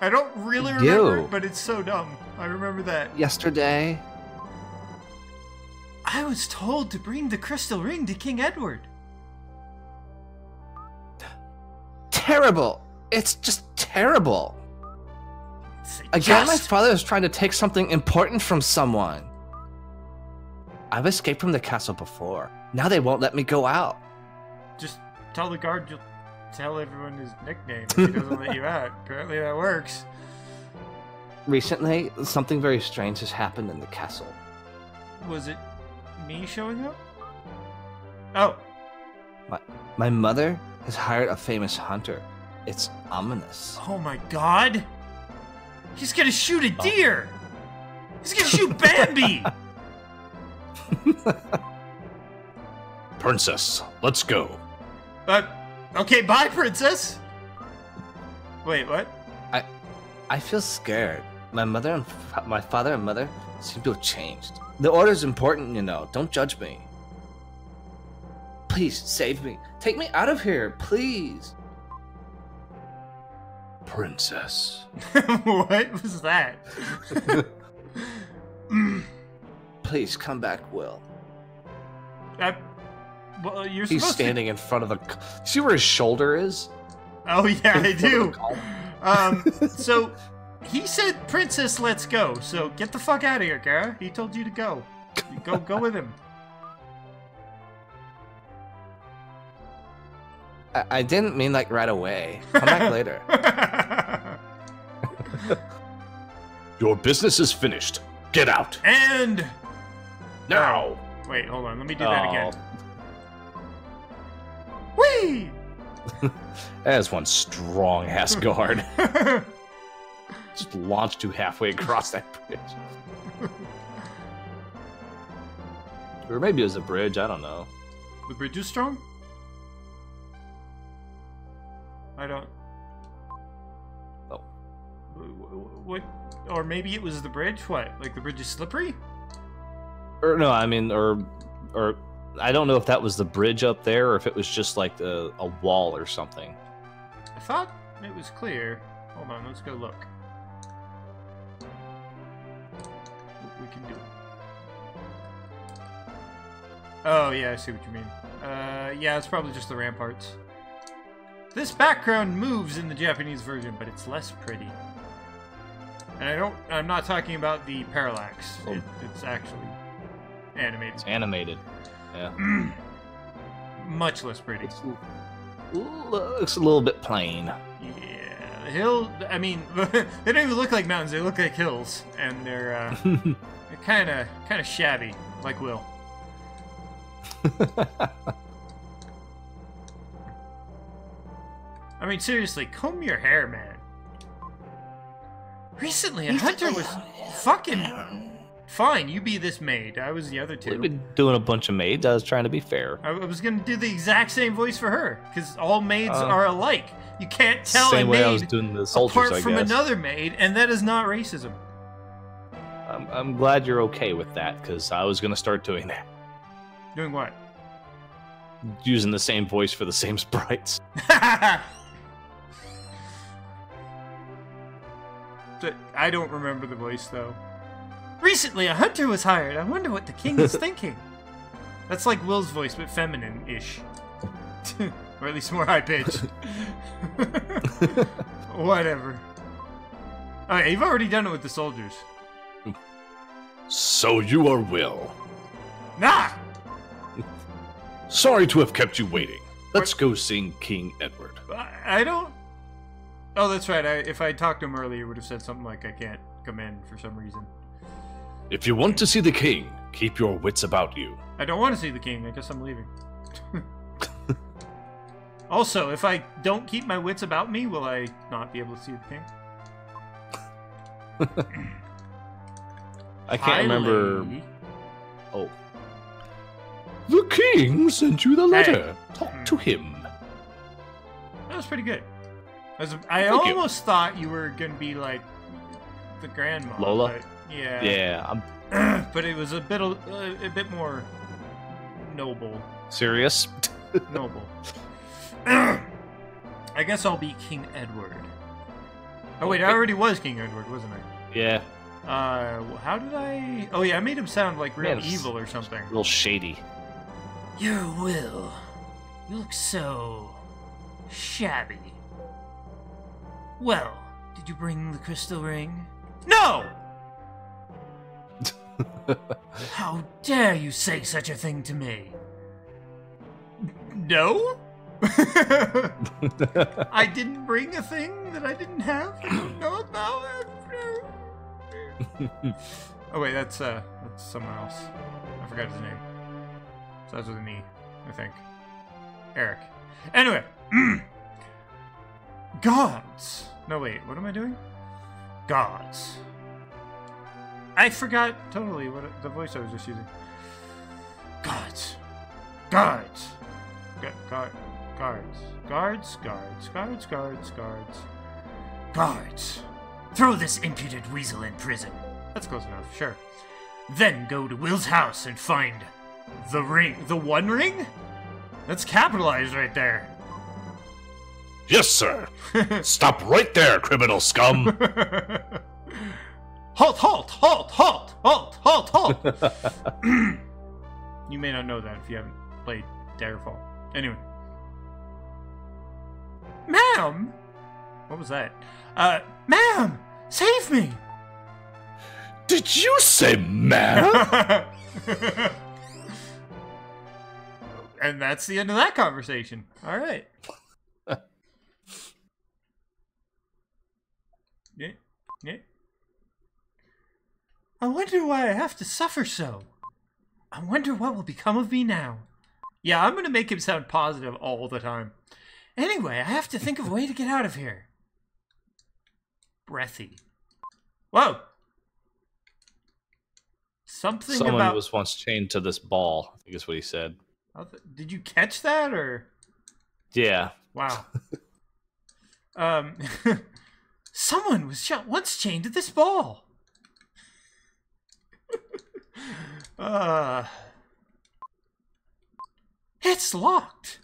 I don't really remember it, but it's so dumb. I remember that. Yesterday, I was told to bring the crystal ring to King Edward. terrible. It's just terrible. Again, my father is trying to take something important from someone. I've escaped from the castle before. Now they won't let me go out. Just tell the guard you'll tell everyone his nickname if he doesn't let you out. Apparently that works. Recently, something very strange has happened in the castle. Was it me showing up? Oh. My mother has hired a famous hunter. It's ominous. Oh my god. He's gonna shoot a deer. He's gonna shoot Bambi. Princess, let's go. Okay, bye, princess. Wait, what? I feel scared. My father and mother seem to have changed. The order's important, you know. Don't judge me. Please, save me. Take me out of here, please. Princess. What was that? Please, come back, Will. Well, you're He's supposed standing in front of the... See where his shoulder is? Oh, yeah, I do. So, he said, Princess, let's go. So, get the fuck out of here, Gara. He told you to go. Go with him. I didn't mean like right away. Come back later. Your business is finished. Get out. And... Now. Wait, hold on. Let me do that again. Oh. Whee! That is one strong ass guard. Just launched you halfway across that bridge. Or maybe it was a bridge, I don't know. The bridge is strong? I don't... Oh. What? Or maybe it was the bridge? What? Like the bridge is slippery? Or no, I mean, or I don't know if that was the bridge up there or if it was just like a wall or something. I thought it was clear. Hold on, let's go look. We can do it. Oh, yeah, I see what you mean. Yeah, it's probably just the ramparts. This background moves in the Japanese version, but it's less pretty. And I'm not talking about the parallax. Oh. It's actually animated. It's animated. Yeah. Much less pretty. Looks a little bit plain. Yeah, the hill. I mean, they don't even look like mountains. They look like hills, and they're kind of shabby, like Will. I mean, seriously, comb your hair, man. Recently, a hunter was fucking fine. You be this maid. I was the other two. We've been doing a bunch of maids. I was trying to be fair. I was gonna do the exact same voice for her, because all maids are alike. You can't tell same a way maid I was doing the soldiers, apart I from guess. another maid, and that is not racism. I'm glad you're okay with that, because I was gonna start doing that. Doing what? Using the same voice for the same sprites. I don't remember the voice, though. Recently, a hunter was hired. I wonder what the king is thinking. That's like Will's voice, but feminine-ish. Or at least more high-pitched. Whatever. Okay, you've already done it with the soldiers. So you are Will. Nah! Sorry to have kept you waiting. Let's go sing King Edward. I don't... Oh, that's right. If I talked to him earlier, he would have said something like, I can't come in for some reason. If you want to see the king, keep your wits about you. I don't want to see the king. I guess I'm leaving. Also, if I don't keep my wits about me, will I not be able to see the king? I can't remember. lady. Oh. The king sent you the letter. Hey. Talk to him. That was pretty good. I Thank you. almost thought you were going to be like the grandma. Lola? But yeah. Yeah, I'm But it was a bit more noble. serious. Noble. I guess I'll be King Edward. Oh wait, I already was King Edward, wasn't I? Yeah, How did I... Oh yeah, I made him sound like real Man, evil or something. a little shady. Your Will. You look so... shabby. Well, did you bring the crystal ring? No! How dare you say such a thing to me? No? I didn't bring a thing that I didn't have? No, no. Oh wait, that's someone else. I forgot his name. Starts with an E, I think. Eric. Anyway. Gods. No, wait, what am I doing? Gods. I forgot totally what the voice I was just using. Guards. Guards. Guards. Guards. Guards. Throw this impudent weasel in prison. That's close enough, sure. Then go to Will's house and find the ring. The one ring? That's capitalized right there. Yes, sir. Stop right there, criminal scum. Halt, halt, halt, halt, halt, halt, halt. You may not know that if you haven't played Daggerfall. Anyway. Ma'am! What was that? Ma'am! Save me! Did you say ma'am? And that's the end of that conversation. All right. Yeah. I wonder why I have to suffer so. I wonder what will become of me now. Yeah, I'm going to make him sound positive all the time. Anyway, I have to think of a way to get out of here. Breathy. Whoa! Something Someone about... was once chained to this ball, I think is what he said. Did you catch that, or... Yeah. Wow. Someone was once chained to this ball. It's locked. ...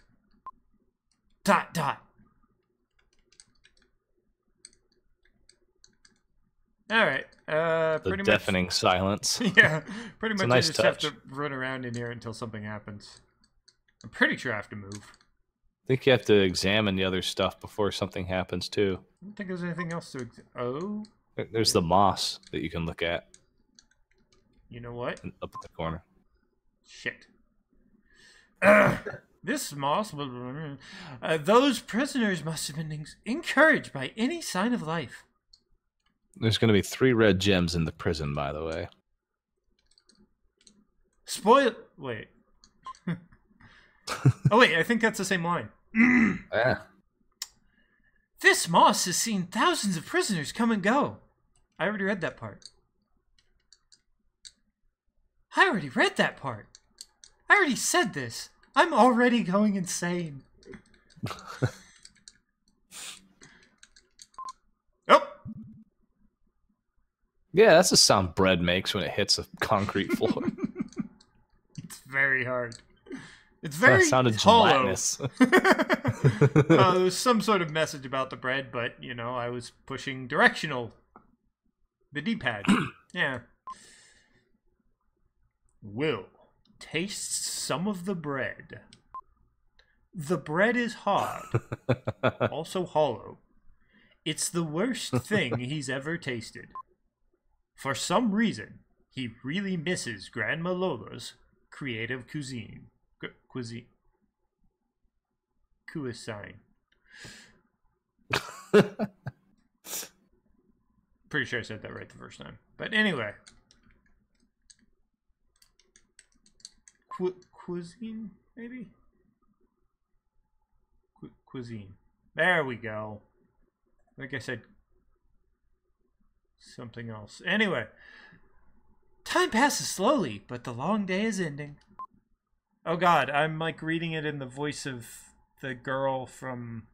All right. The Pretty deafening silence. much. Yeah. Pretty much. nice I just have touch. to run around in here until something happens. I'm pretty sure I have to move. think you have to examine the other stuff before something happens, too. I don't think there's anything else to... Oh? There's the moss that you can look at. You know what? Up at the corner. Shit. This moss... those prisoners must have been encouraged by any sign of life. There's going to be 3 red gems in the prison, by the way. Wait. Oh, wait, I think that's the same line. Yeah. This moss has seen thousands of prisoners come and go. I already read that part. I already said this. I'm already going insane. Oh! Yeah, that's the sound bread makes when it hits a concrete floor. It's very hard. It's very that sounded hollow. gelatinous. There was some sort of message about the bread, but, you know, I was pushing directional. The D-pad. Yeah. Will taste some of the bread. The bread is hard. Also hollow. It's the worst thing he's ever tasted. For some reason, he really misses Grandma Lola's creative cuisine. Cuisine. Pretty sure I said that right the first time. But anyway. Cuisine, maybe? Cuisine. There we go. Like I said, something else. Anyway. Time passes slowly, but the long day is ending. Oh god, I'm like reading it in the voice of the girl from...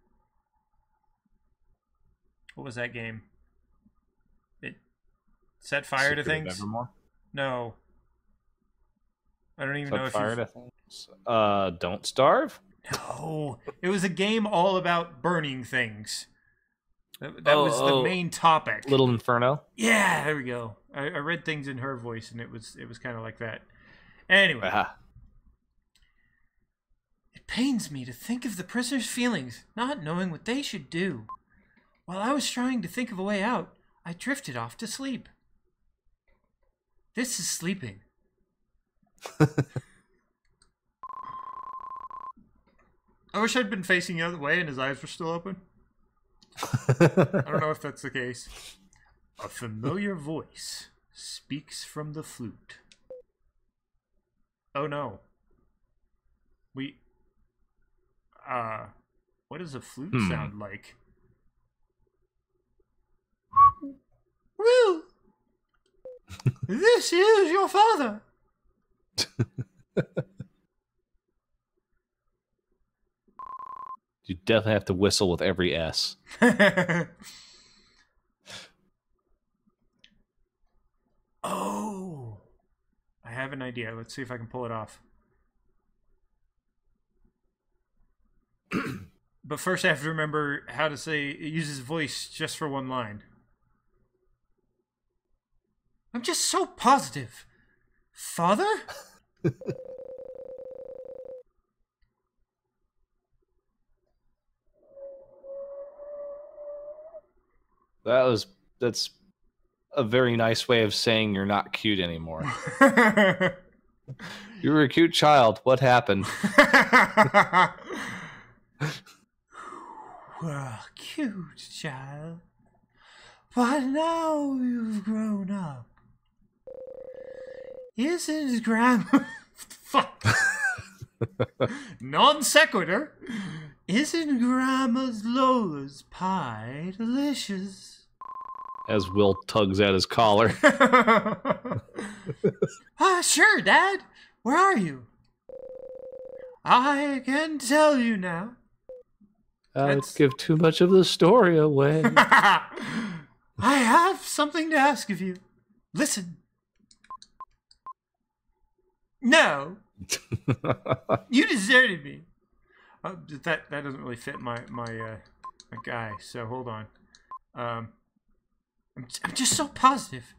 What was that game? It set fire Secret to things? of Evermore? No. I don't even know Set if fire to things? Don't Starve? No. It was a game all about burning things. That was the main topic. Little Inferno? Yeah, there we go. I read things in her voice, and it was kind of like that. Anyway. Aha. It pains me to think of the prisoner's feelings, not knowing what they should do. While I was trying to think of a way out, I drifted off to sleep. This is sleeping. I wish I'd been facing the other way and his eyes were still open. I don't know if that's the case. A familiar voice speaks from the flute. Oh no. What does a flute sound like? Will! This is your father! You definitely have to whistle with every S. Oh! I have an idea. Let's see if I can pull it off. But first I have to remember how to say, it uses voice just for one line. I'm just so positive. Father? That's a very nice way of saying you're not cute anymore. You were a cute child. What happened? We're a cute child, but now you've grown up. Isn't Grandma... Fuck. Non sequitur. Isn't Grandma's Lola's pie delicious? As Will tugs at his collar. Sure, Dad. Where are you? I can tell you now. I'd give too much of the story away. I have something to ask of you. Listen. No. You deserted me. That doesn't really fit my guy, so hold on. I'm just so positive.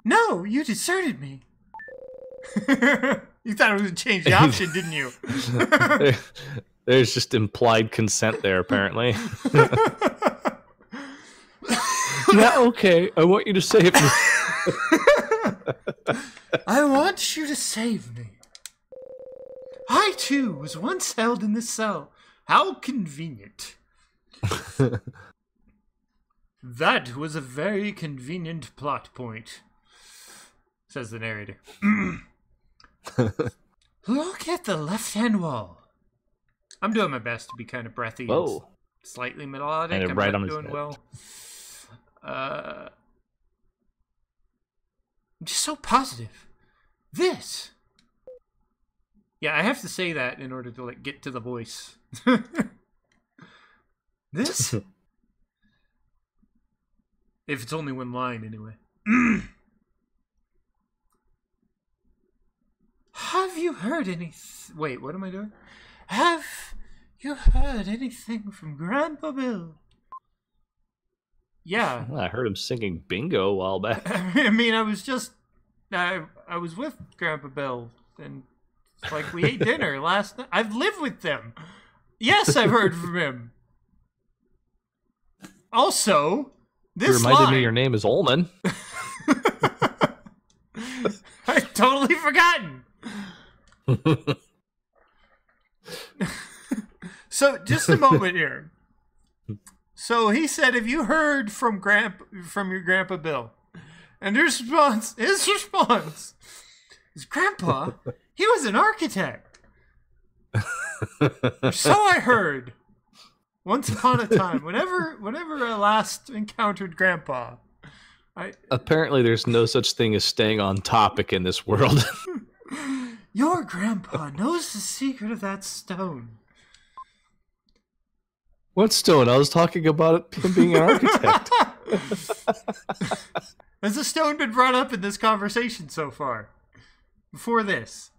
No, you deserted me. You thought it was a change the option, didn't you? There's just implied consent there, apparently. Yeah, okay. I want you to save me. I want you to save me. I, too, was once held in this cell. How convenient. That was a very convenient plot point, says the narrator. Look at the left-hand wall. I'm doing my best to be kind of breathy and slightly melodic. And I'm right not on his doing head. well. I'm just so positive. This. Yeah, I have to say that in order to like get to the voice. This. If it's only one line, anyway. Have you heard anything? Wait, what am I doing? Have you heard anything from Grandpa Bill? Yeah. Well, I heard him singing bingo a while back. I mean, I was just... I was with Grandpa Bill, and like we ate dinner last night. I've lived with them. Yes, I've heard from him. Also, this You reminded line... me your name is Ullman. I've totally forgotten. So, just a moment here. So he said, "Have you heard from your Grandpa Bill?" And his response is, "Grandpa, he was an architect." So I heard. Once upon a time, whenever I last encountered Grandpa, Apparently, there's no such thing as staying on topic in this world. Your grandpa knows the secret of that stone. What stone? I was talking about him being an architect. Has the stone been brought up in this conversation so far? Before this?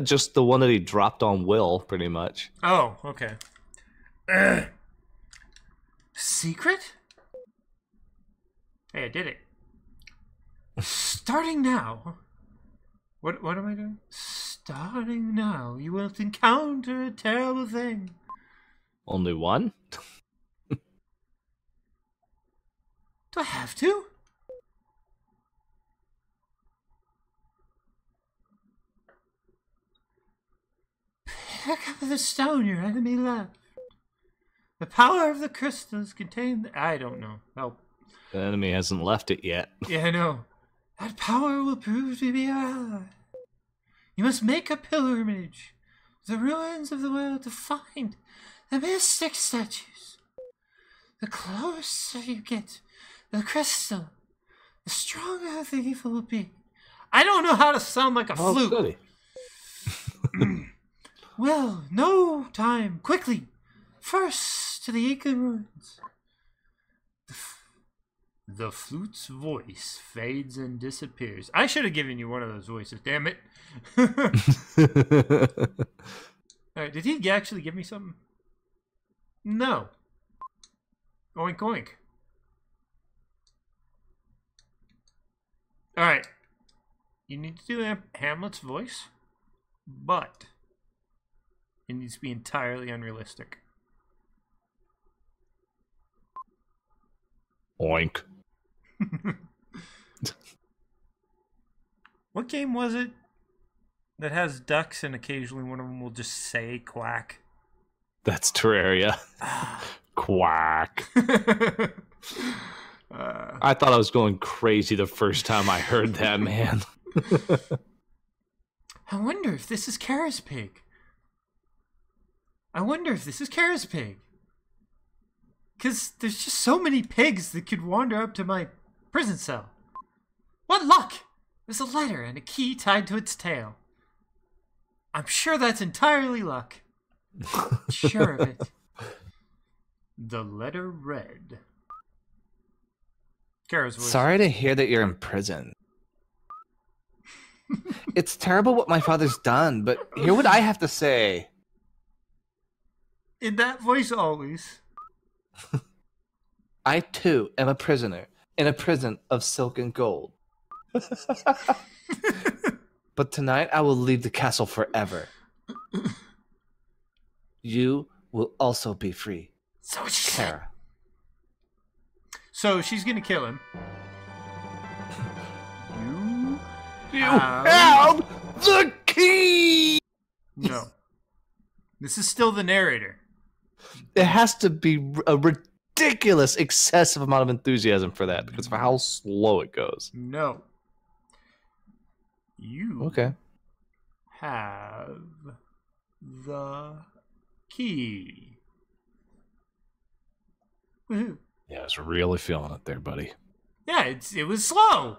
Just the one that he dropped on Will, pretty much. Oh, okay. Secret? Hey, I did it. Starting now. What am I doing? Starting now, you will encounter a terrible thing. Only one? Do I have to? Pick up the stone your enemy left. The power of the crystals contain I don't know. Help. The enemy hasn't left it yet. Yeah, I know. That power will prove to be your ally. You must make a pilgrimage to the ruins of the world to find the mystic statues. The closer you get to the crystal, the stronger the evil will be. I don't know how to sound like a flute. Goody. Well, no time. Quickly. First to the Eagle ruins. The flute's voice fades and disappears. I should have given you one of those voices, damn it. Alright, did he actually give me something? No. Oink oink. Alright. You need to do Hamlet's voice, but it needs to be entirely unrealistic. Oink. What game was it that has ducks and occasionally one of them will just say quack? That's Terraria. Quack. I thought I was going crazy the first time I heard that, man. I wonder if this is Kara's pig. Because there's just so many pigs that could wander up to my prison cell. What luck! There's a letter and a key tied to its tail. I'm sure that's entirely luck. Sure of it. The letter read. Kara's voice. Sorry to hear that you're in prison. It's terrible what my father's done, but hear what I have to say. In that voice always. I, too, am a prisoner in a prison of silk and gold. But tonight I will leave the castle forever. You will also be free, So she Kara. So she's gonna kill him. You have the key! No. This is still the narrator. It has to be a ridiculous, excessive amount of enthusiasm for that because of how slow it goes. No. You Okay. have the key. Woohoo. Yeah, I was really feeling it there, buddy. Yeah, it was slow.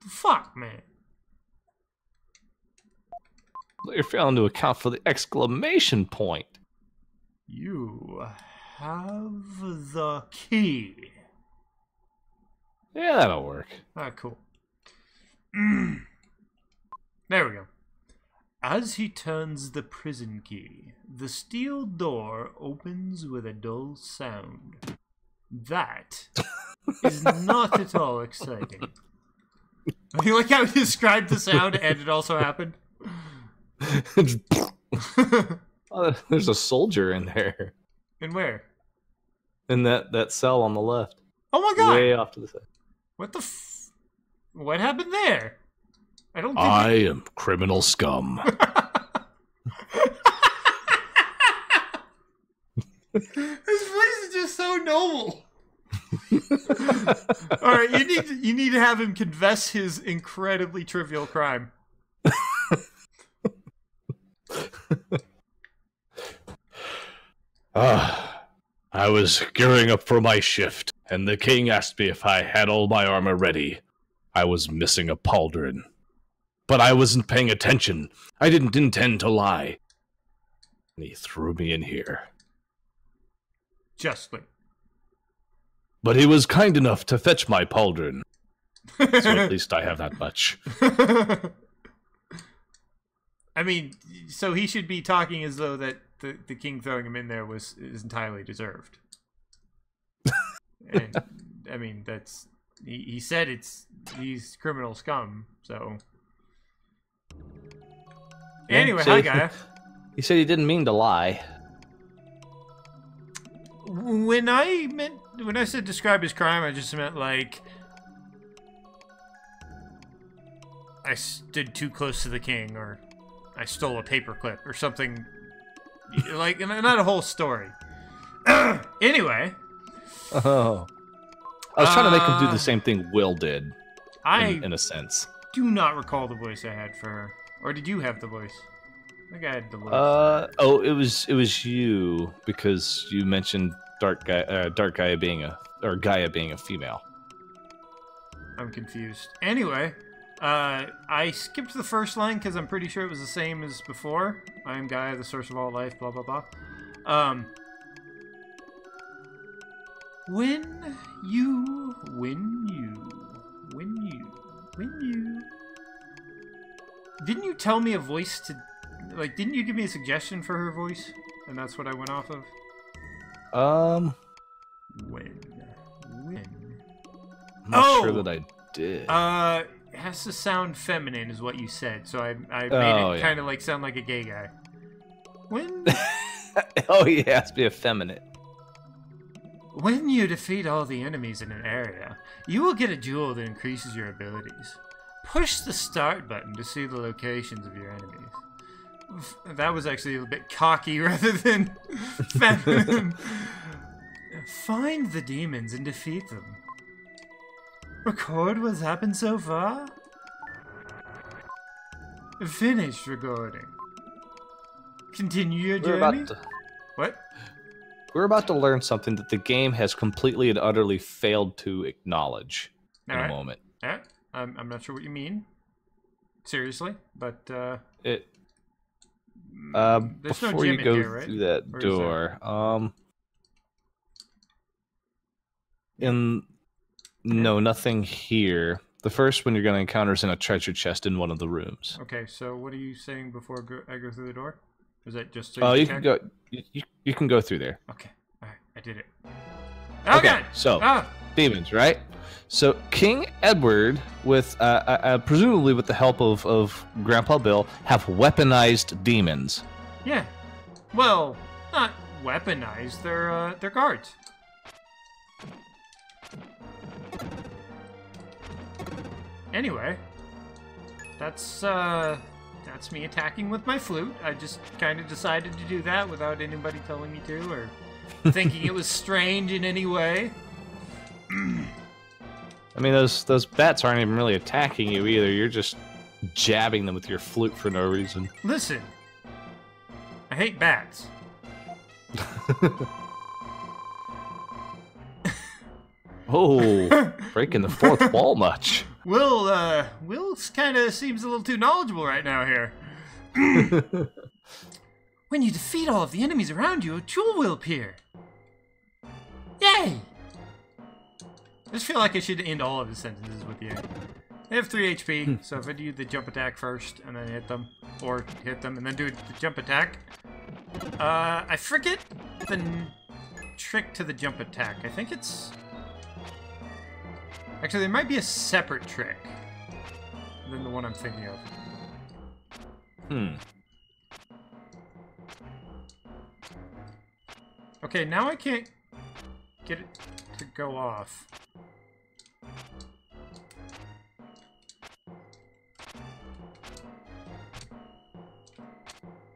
Fuck, man. You're failing to account for the exclamation point. You have the key. Yeah, that'll work. Ah, cool. There we go. As he turns the prison key, the steel door opens with a dull sound. That is not at all exciting. You like how he described the sound and it also happened? Oh, there's a soldier in there. And where? In that cell on the left. Oh my god! Way off to the side. What the what happened there? I don't think I am criminal scum. His voice is just so noble. All right, you need to have him confess his incredibly trivial crime. I was gearing up for my shift, and the king asked me if I had all my armor ready. I was missing a pauldron. But I wasn't paying attention. I didn't intend to lie. And he threw me in here. Justly. But he was kind enough to fetch my pauldron. So at least I have that much. I mean, so he should be talking as though that the king throwing him in there is entirely deserved. And I mean, that's he said he's criminal scum. So anyway, hi Gaia. He said he didn't mean to lie. When I said describe his crime, I just meant like I stood too close to the king, or I stole a paperclip, or something. Like, not a whole story. Anyway. Oh. I was trying to make him do the same thing Will did. In a sense. Do not recall the voice I had for her. Or did you have the voice? I think I had the voice. Oh, it was you, because you mentioned Gaia being a female. I'm confused. Anyway, I skipped the first line because I'm pretty sure it was the same as before. I am Gaia, the source of all life, blah, blah, blah. When you... Didn't you tell me a voice to... Like, didn't you give me a suggestion for her voice? And that's what I went off of? When? I'm not sure that I did. It has to sound feminine is what you said, so I made it kind of like sound like a gay guy. When? Oh, he has to be effeminate. When you defeat all the enemies in an area, you will get a jewel that increases your abilities. Push the start button to see the locations of your enemies. That was actually a bit cocky rather than feminine. Find the demons and defeat them. Record what's happened so far? Finished recording. Continue your journey? What? We're about to learn something that the game has completely and utterly failed to acknowledge in a moment. Alright. I'm not sure what you mean. Seriously, but there's no before gym you in go here, right? through that Or is door, no, nothing here. The first one you're going to encounter is in a treasure chest in one of the rooms. Okay, so what are you saying before I go through the door? Is that just so you can go. You can go through there. Okay, all right, I did it. Oh, Okay, God! so Demons, right? So King Edward, with presumably with the help of Grandpa Bill, have weaponized demons. Yeah. Well, not weaponized. They're guards. Anyway, that's me attacking with my flute. I just kind of decided to do that without anybody telling me to or thinking it was strange in any way. I mean, those bats aren't even really attacking you either. You're just jabbing them with your flute for no reason. Listen, I hate bats. Oh, breaking the fourth wall much. Will kind of seems a little too knowledgeable right now here. When you defeat all of the enemies around you, a jewel will appear. Yay! I just feel like I should end all of his sentences with yay. They have 3 HP, so if I do the jump attack first and then hit them, or hit them and then do the jump attack, I forget the trick to the jump attack. I think it's... Actually, there might be a separate trick than the one I'm thinking of. Okay, now I can't get it to go off.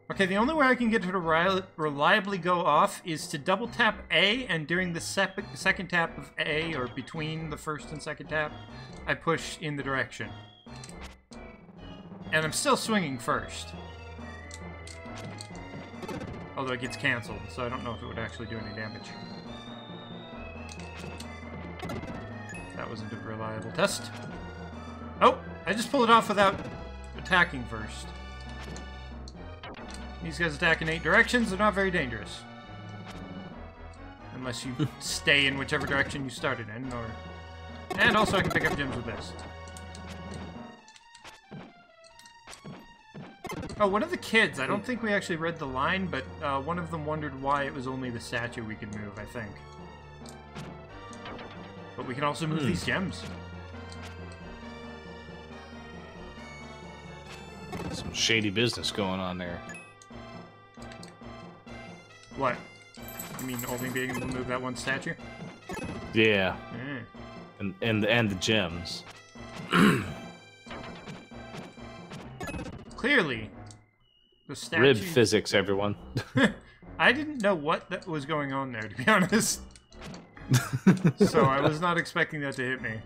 Okay, the only way I can get it to reliably go off is to double tap A, and during the second tap of A, or between the first and second tap, I push in the direction. And I'm still swinging first. Although it gets cancelled, so I don't know if it would actually do any damage. That wasn't a reliable test. Oh! I just pulled it off without attacking first. These guys attack in 8 directions. They're not very dangerous. Unless you stay in whichever direction you started in, or... And also I can pick up gems with this. Oh, one of the kids, I don't think we actually read the line, but one of them wondered why it was only the statue we could move, I think. But we can also move these gems. Some shady business going on there. What? You mean only being able to move that one statue? Yeah. And the gems. Clearly, the statue... Rib physics, everyone. I didn't know what that was going on there, to be honest. So I was not expecting that to hit me.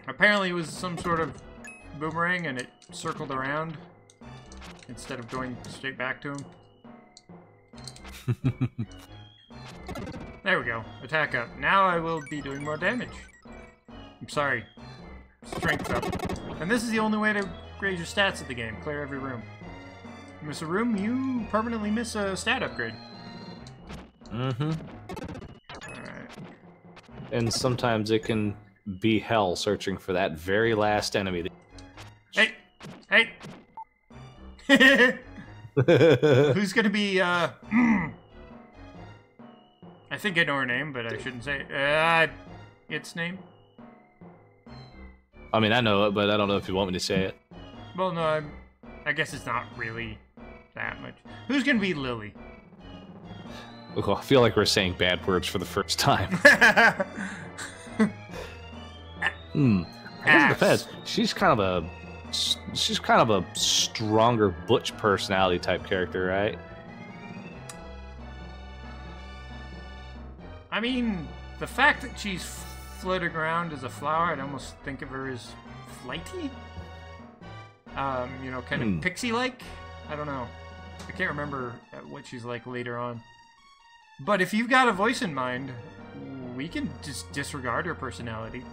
Apparently it was some sort of boomerang and it circled around instead of going straight back to him. There we go. Attack up. Now I will be doing more damage. I'm sorry. Strength up. And this is the only way to raise your stats at the game. Clear every room. You miss a room, you permanently miss a stat upgrade. Alright. And sometimes it can be hell searching for that very last enemy. Hey! Hey! Who's gonna be, I think I know her name, but I shouldn't say its name. I mean, I know it, but I don't know if you want me to say it. Well, no, I guess it's not really that much. Who's gonna be Lily? Oh, I feel like we're saying bad words for the first time. I guess it depends. She's kind of a stronger butch personality type character, right? I mean, the fact that she's floating around as a flower, I'd almost think of her as flighty. You know, kind of pixie-like. I don't know. I can't remember what she's like later on. But if you've got a voice in mind, we can just disregard her personality.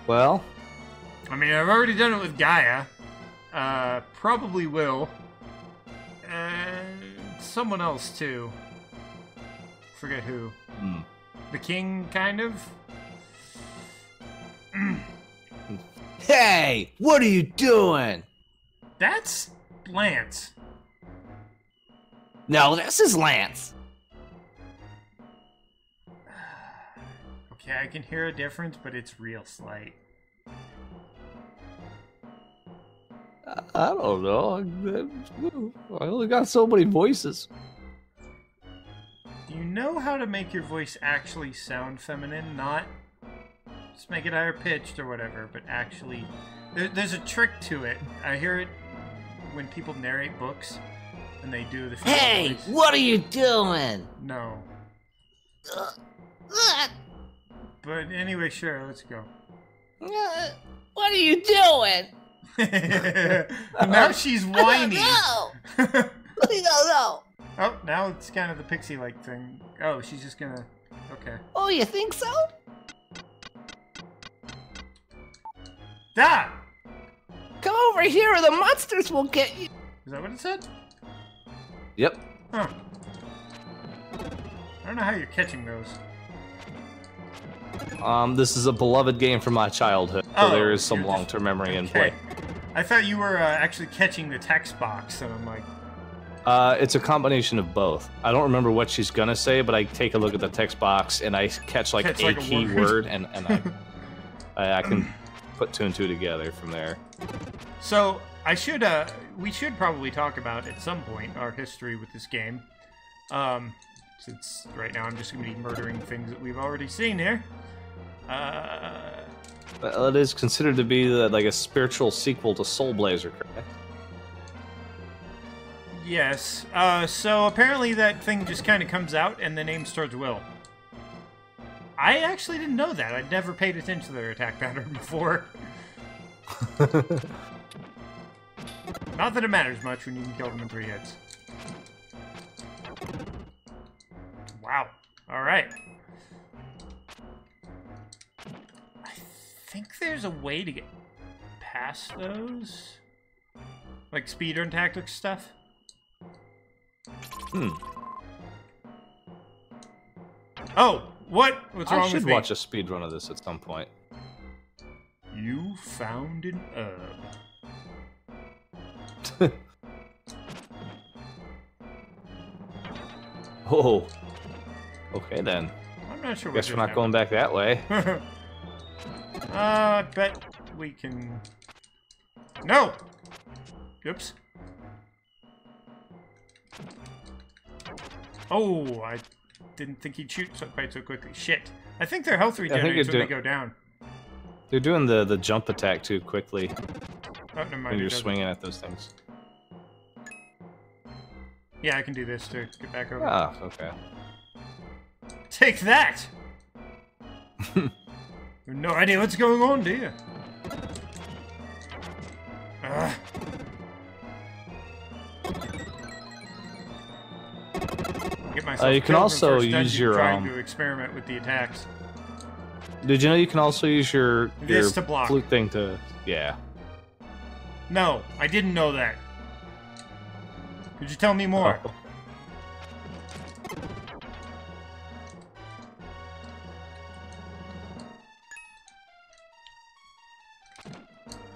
Well, I mean, I've already done it with Gaia. Probably will. Someone else, too. Forget who. The king, kind of? Hey, what are you doing? That's Lance. No, this is Lance. Okay, I can hear a difference, but it's real slight. I don't know. I only got so many voices. Do you know how to make your voice actually sound feminine? Not just make it higher pitched or whatever, but actually... There's a trick to it. I hear it when people narrate books, and they do the female Hey, voice. what are you doing? No. But anyway, sure, let's go. What are you doing? Now she's whiny. No. No. Oh, now it's kind of the pixie-like thing. Oh, she's just gonna... Okay. Oh, you think so? Ah! Come over here or the monsters will get you. Is that what it said? Yep. Huh. I don't know how you're catching those. This is a beloved game from my childhood, so Oh, there is some you're just- long-term memory in Okay. play. I thought you were actually catching the text box, and I'm like... It's a combination of both. I don't remember what she's gonna say, but I take a look at the text box and I catch like Catch, a like, a key word. word, and I can put two and two together from there. So, we should probably talk about, at some point, our history with this game. Since right now I'm just going to be murdering things that we've already seen here. Well, it is considered to be like a spiritual sequel to Soul Blazer, correct? Yes. So apparently that thing just kind of comes out and then aims towards Will. I actually didn't know that. I'd never paid attention to their attack pattern before. Not that it matters much when you can kill them in 3 hits. Wow. Alright. I think there's a way to get past those. Like speedrun tactics stuff. Oh! What? What's wrong I with should me? watch a speedrun of this at some point. You found an herb. Oh. Okay then. I'm not sure what Guess we're not going back that way. I bet we can... No! Oops. Oh, I didn't think he'd shoot quite so quickly. Shit. I think their health regenerates when they go down. They're doing the jump attack too quickly Oh, never mind. when it you're doesn't. swinging at those things. Yeah, I can do this to get back over. Ah, okay. Take that! You have no idea what's going on, do you? Get myself you can killed in also first use dungeon your, trying to experiment with the attacks. Did you know you can also use your This to block. flute thing to... Yeah. No, I didn't know that. Could you tell me more? Oh.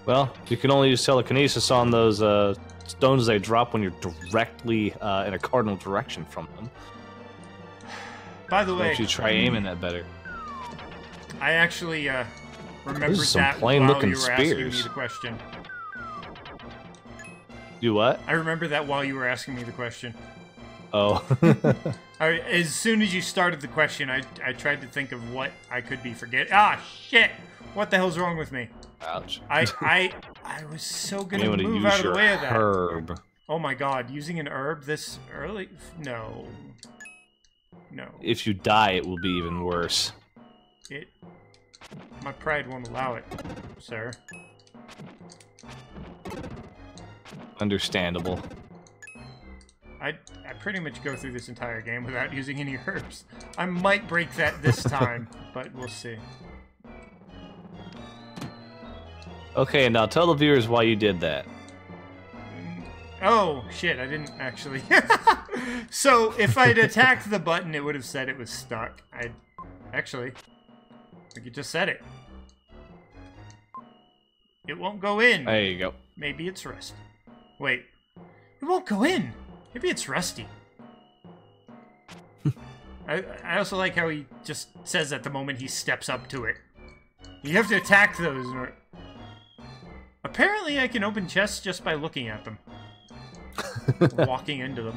Well, you can only use telekinesis on those stones they drop when you're directly in a cardinal direction from them. By the way, Don't you try aiming that better? I actually remembered Those are some that while plain-looking you were asking me spears. the question. Do what? I remember that while you were asking me the question. Oh. As soon as you started the question, I tried to think of what I could be forgetting. Ah, shit! What the hell's wrong with me? Ouch. I was so gonna You want to move use out of the your way of that. herb. Oh my god, using an herb this early? No. No. If you die, it will be even worse. My pride won't allow it, sir. Understandable. I pretty much go through this entire game without using any herbs. I might break that this time, but we'll see. Okay, now tell the viewers why you did that. Oh, shit, I didn't actually. So, if I'd attacked the button, it would have said it was stuck. Actually, I think it just said it. It won't go in. There you go. Maybe it's rest. Wait. It won't go in. Maybe it's rusty. I also like how he just says at the moment he steps up to it. You have to attack those. Apparently I can open chests just by looking at them. Walking into them.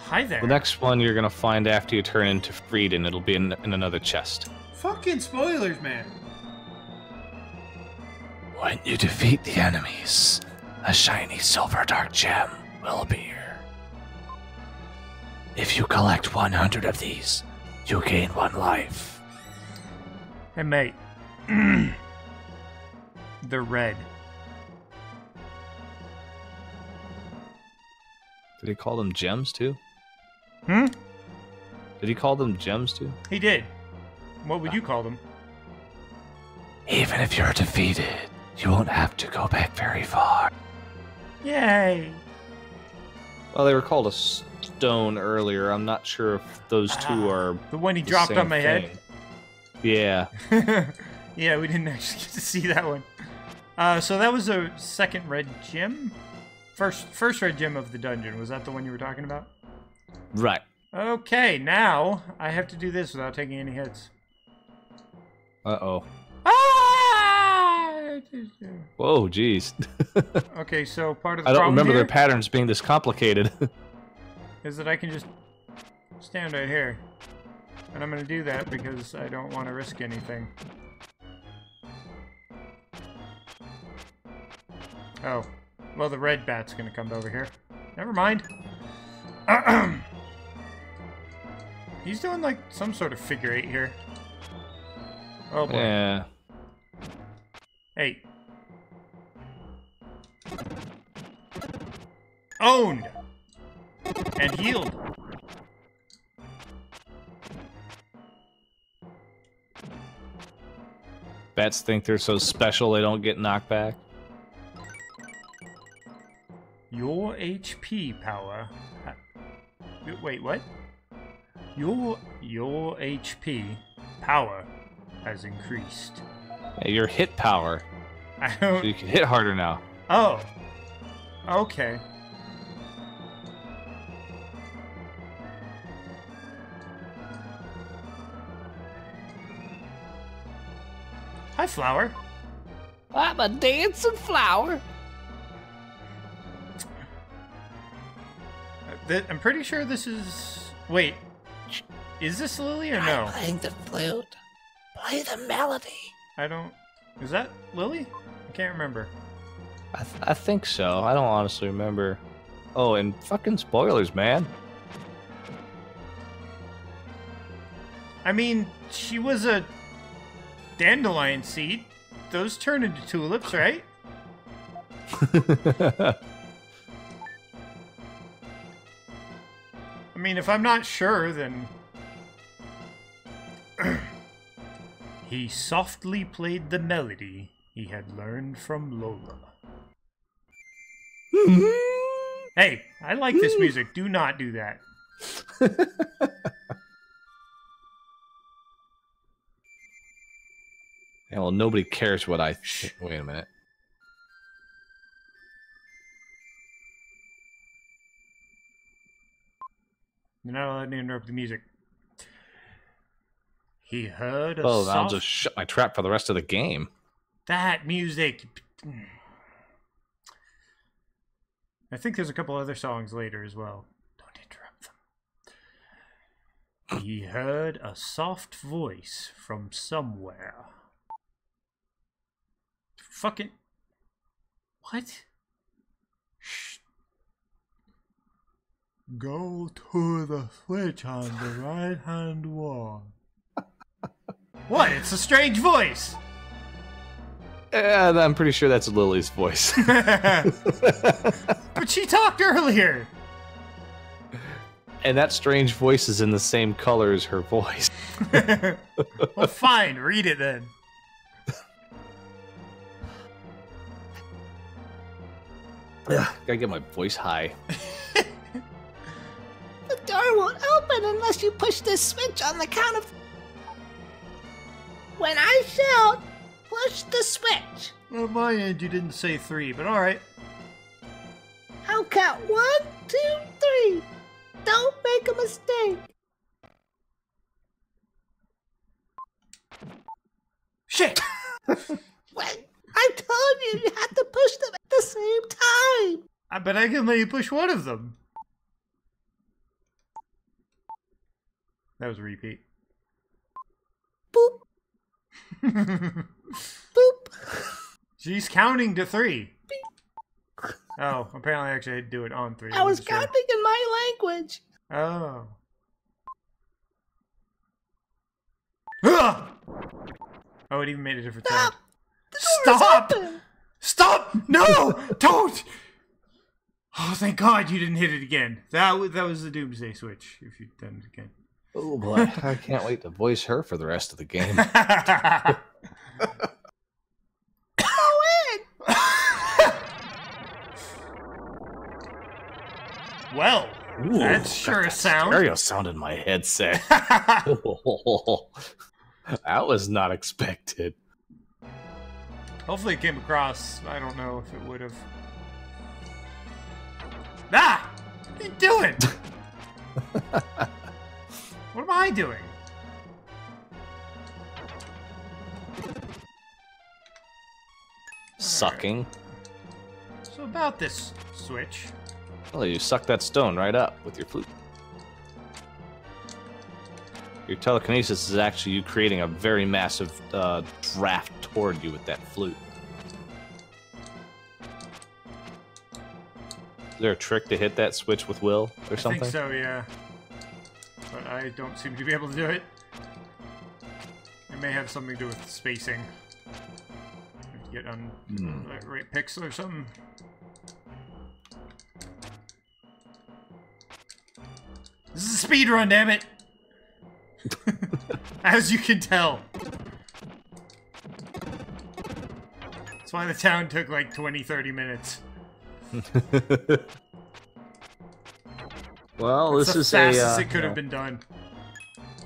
Hi there. The next one you're gonna find after you turn into Freed, and it'll be in another chest. Fucking spoilers, man. When you defeat the enemies, a shiny silver dark gem will appear. If you collect 100 of these, you gain 1 life. Hey, mate. They're red. Did he call them gems too? Hmm? Did he call them gems too? He did. What would you call them? Even if you're defeated, you won't have to go back very far. Yay! Well, they were called a stone earlier. I'm not sure if those two are the one he dropped on my head. Yeah. Yeah, we didn't actually get to see that one. So that was a second red gem? First red gem of the dungeon. Was that the one you were talking about? Right. Okay, now I have to do this without taking any hits. Uh-oh. Ah! Whoa, jeez. Okay, so part of the I don't problem remember here their patterns being this complicated. is that I can just stand right here. And I'm going to do that because I don't want to risk anything. Oh. Well, the red bat's going to come over here. Never mind. He's doing, like, some sort of figure 8 here. Oh, boy. Yeah. Hey. Owned! And healed. Bats think they're so special they don't get knocked back. Your HP power... Wait, what? Your HP power has increased. Yeah, your hit power. I So don't... you can hit harder now. Oh. Okay. Hi, Flower. I'm a dancing flower. I'm pretty sure this is... Wait. Is this Lily or no? I'm playing the flute. Play the melody. I don't... Is that Lily? I can't remember. I think so. I don't honestly remember. Oh, and fucking spoilers, man. I mean, she was a dandelion seed. Those turn into tulips, right? I mean, if I'm not sure, then... He softly played the melody he had learned from Lola. Hey, I like this music. Do not do that. Yeah, well, nobody cares what I think. Wait a minute. You're not allowed to interrupt the music. He heard a Well, soft... I'll just shut my trap for the rest of the game. That music. I think there's a couple other songs later as well. Don't interrupt them. He heard a soft voice from somewhere. Fucking... What? Shh. Go to the switch on the right-hand wall. What? It's a strange voice! And I'm pretty sure that's Lily's voice. But she talked earlier! And that strange voice is in the same color as her voice. Well, fine. Read it then. Gotta get my voice high. The door won't open unless you push this switch on the count of... When I shout, push the switch. On my end, you didn't say 3, but alright. I'll count 1, 2, 3. Don't make a mistake. Shit! Wait, I told you you had to push them at the same time. I bet I can let you push one of them. That was a repeat. Boop. Boop. She's counting to 3. Oh, apparently I actually had to do it on 3. I was counting in my language. Oh. Ah! Oh, it even made a different sound. Stop! Stop! No! Don't! Oh, thank God you didn't hit it again. That was the Doomsday Switch, if you'd done it again. Oh boy, I can't wait to voice her for the rest of the game. Well, Ooh, that's sure a sound. Stereo sound in my headset. That was not expected. Hopefully it came across. I don't know if it would have. Ah! What are you doing? What am I doing? Sucking. So about this switch. Well, you suck that stone right up with your flute. Your telekinesis is actually you creating a very massive draft toward you with that flute. Is there a trick to hit that switch with will or something? I think so, yeah. But I don't seem to be able to do it. It may have something to do with spacing. If you get on the right pixel or something. This is a speed run, damn it! As you can tell. That's why the town took like 20-30 minutes. Well, That's this is the fastest it could have been done.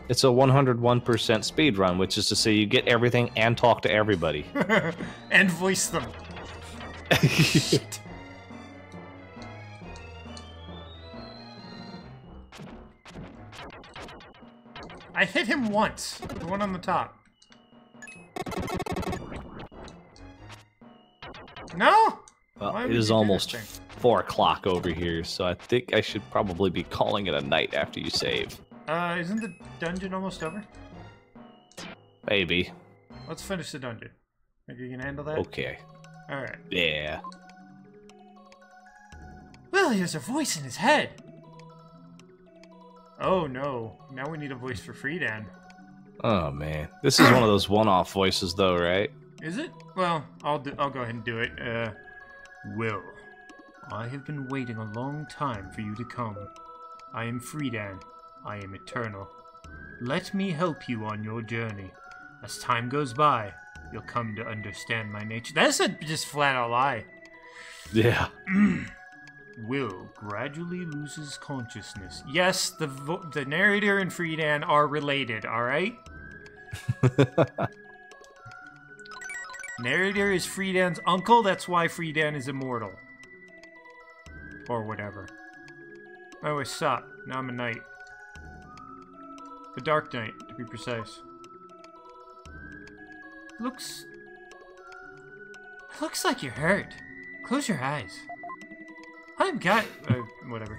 It's a 101% speed run, which is to say you get everything and talk to everybody. And voice them. Shit. I hit him once. The one on the top. No? Well, Why it would is you do almost this thing? 4 o'clock over here, so I think I should probably be calling it a night after you save. Isn't the dungeon almost over? Maybe. Let's finish the dungeon. Think you can handle that? Okay. Alright. Yeah. Well, he has a voice in his head. Oh no. Now we need a voice for Friedan. Oh man, this is one of those one-off voices, though, right? Is it? Well, I'll go ahead and do it. Will, I have been waiting a long time for you to come. I am Friedan. I am eternal. Let me help you on your journey. As time goes by, you'll come to understand my nature. That's a just flat-out lie. Yeah. Will gradually loses consciousness. Yes, the narrator and Friedan are related, alright? Narrator is Friedan's uncle, that's why Friedan is immortal. Or whatever. Oh, what's up? Now I'm a knight. A dark knight, to be precise. Looks like you're hurt. Close your eyes. I'm Gaia. Whatever.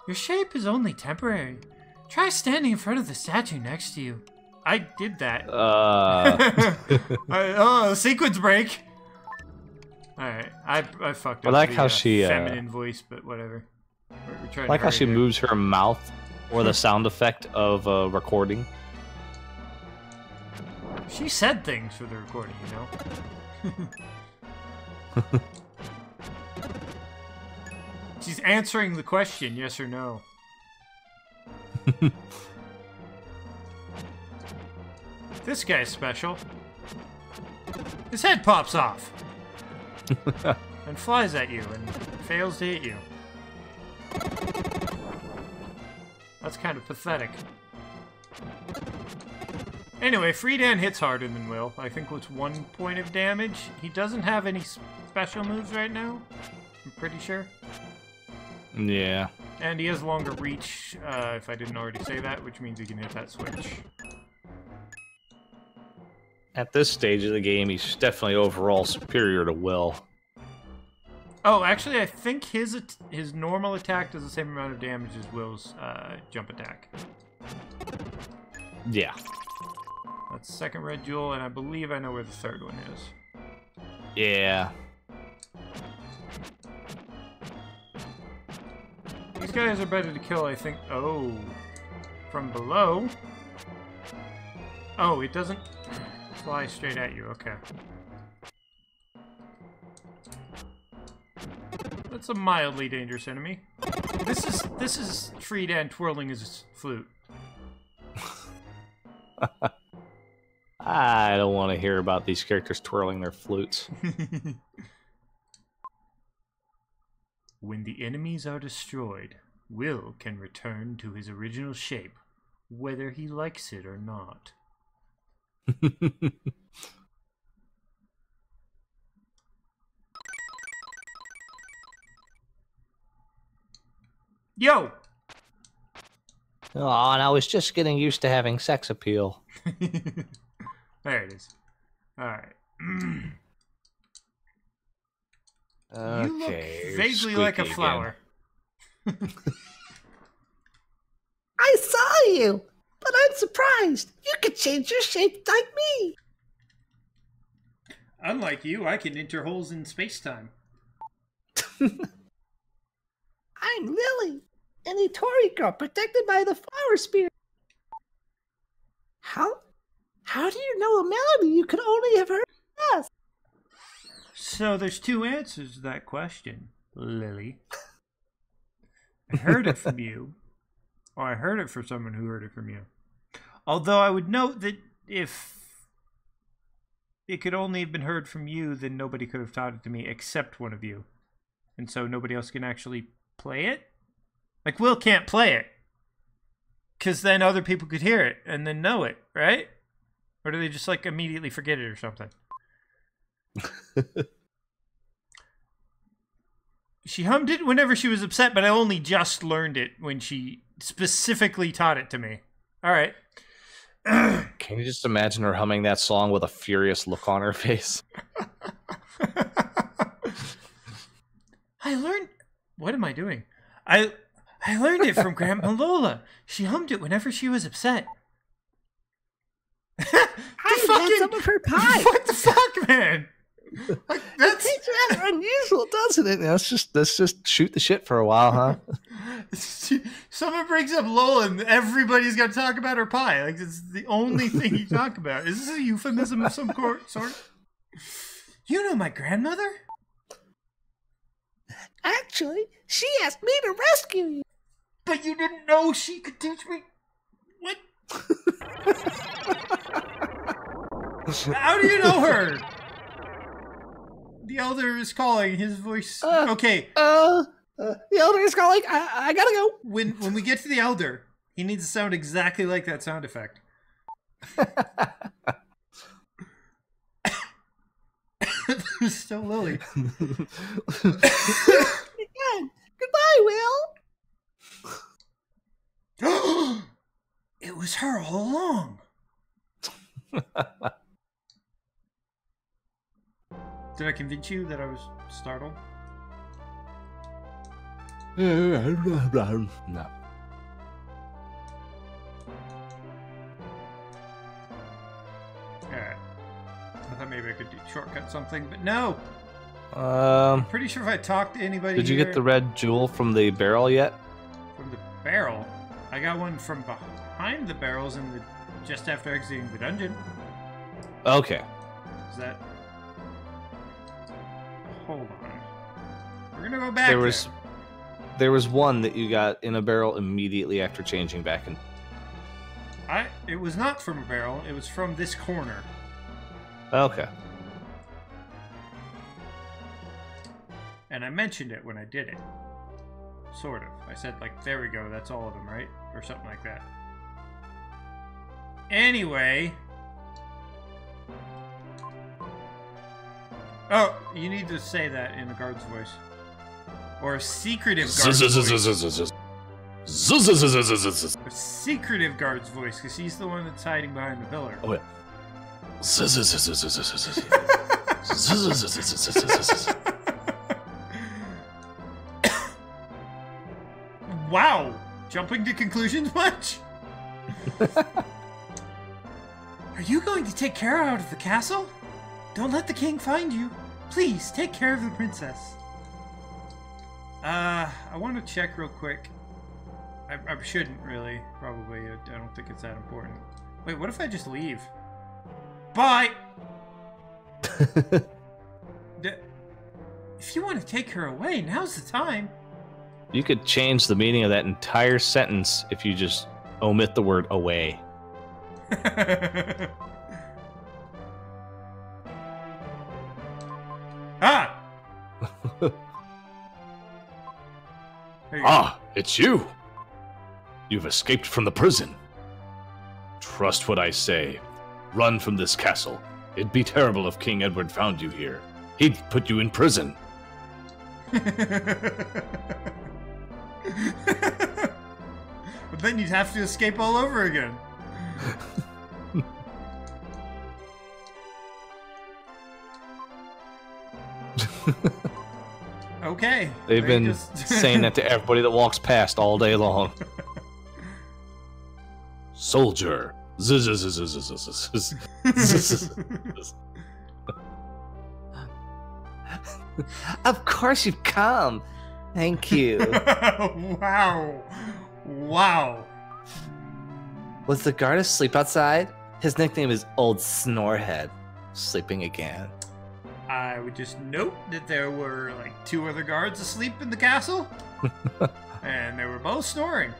Your shape is only temporary. Try standing in front of the statue next to you. I did that. Oh, sequence break. Alright, I fucked up. I like the, how she feminine voice, but whatever. We're trying I like to how hurry she here. moves her mouth or the sound effect of recording. She said things for the recording, you know? She's answering the question, yes or no. This guy's special. His head pops off. And flies at you and fails to hit you. That's kind of pathetic. Anyway, Friedan hits harder than Will. I think it's 1 point of damage. He doesn't have any special moves right now. I'm pretty sure. Yeah. And he has longer reach, if I didn't already say that, which means he can hit that switch. At this stage of the game, he's definitely overall superior to Will. Oh, actually, I think his normal attack does the same amount of damage as Will's jump attack. Yeah. That's the second red jewel, and I believe I know where the third one is. Yeah. These guys are better to kill, I think. Oh. From below. Oh, it doesn't fly straight at you. Okay. That's a mildly dangerous enemy. This is Friedan twirling his flute. I don't want to hear about these characters twirling their flutes. When the enemies are destroyed, Will can return to his original shape, whether he likes it or not. Yo! Oh, and I was just getting used to having sex appeal. There it is. Alright. Okay, You look vaguely like a squeaky flower. I saw you, but I'm surprised. You could change your shape like me. Unlike you, I can enter holes in space-time. I'm Lily, an Itori girl protected by the flower spirit. How do you know a melody you could only have heard from us? So there's two answers to that question, Lily. I heard it from you, or I heard it from someone who heard it from you. Although I would note that if it could only have been heard from you, then nobody could have taught it to me except one of you. And so nobody else can actually play it? Like, Will can't play it. Because then other people could hear it and then know it, right? Or do they just, like, immediately forget it or something? She hummed it whenever she was upset, but I only just learned it when she specifically taught it to me. All right. Can you just imagine her humming that song with a furious look on her face? I learned... What am I doing? I learned it from Grandma Lola. She hummed it whenever she was upset. I had some of her pie. What the fuck, man? Like, that's... It's rather unusual, doesn't it? Let's just shoot the shit for a while, huh? Someone brings up Lola and everybody's got to talk about her pie. Like, it's the only thing you talk about. Is this a euphemism of some sort? You know my grandmother? Actually, she asked me to rescue you. But you didn't know she could teach me... What? How do you know her? The elder is calling. His voice... okay. The elder is calling. I gotta go. When we get to the elder, he needs to sound exactly like that sound effect. Still Lily. Again. Goodbye, Will. It was her all along. Did I convince you that I was startled? No. Alright. I thought maybe I could shortcut something, but no! Pretty sure if I talked to anybody Did you here, get the red jewel from the barrel yet? from the barrel, I got one from behind the barrels in the just after exiting the dungeon. Okay. Is that... Hold on. We're gonna go back There was one that you got in a barrel immediately after changing back in. It was not from a barrel, it was from this corner. Okay. And I mentioned it when I did it. Sort of. I said, like, there we go, that's all of them, right? Or something like that. Anyway. Oh, you need to say that in the guard's voice. Or a secretive guard's voice. A secretive guard's voice, because he's the one that's hiding behind the pillar. Oh, yeah. Wow! Jumping to conclusions much? Are you going to take Kara out of the castle? Don't let the king find you. Please, take care of the princess. I want to check real quick. I shouldn't really, probably. I don't think it's that important. Wait, what if I just leave? Bye! If you want to take her away, now's the time. You could change the meaning of that entire sentence if you just omit the word away. Ah! Ah, it's you! You've escaped from the prison. Trust what I say. Run from this castle. It'd be terrible if King Edward found you here. He'd put you in prison. But then you'd have to escape all over again. Okay. They've been saying that to everybody that walks past all day long. Soldier. Of course you've come. Thank you. Wow. Wow. Was the guard asleep outside? His nickname is Old Snorehead. Sleeping again. I would just note that there were like 2 other guards asleep in the castle. And they were both snoring.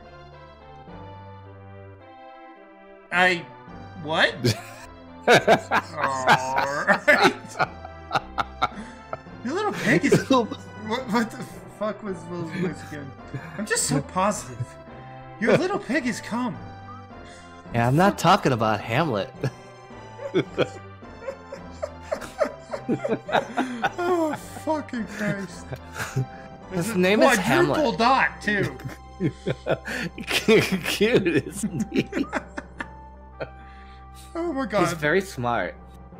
What? Alright. Your little pig is... What the fuck was Will's voice again? I'm just so positive. Your little pig has come. Yeah, I'm not talking about Hamlet. Oh, fucking Christ. His name is Hamlet. Quadruple dot, too. Cute, isn't he? Oh my god. He's very smart.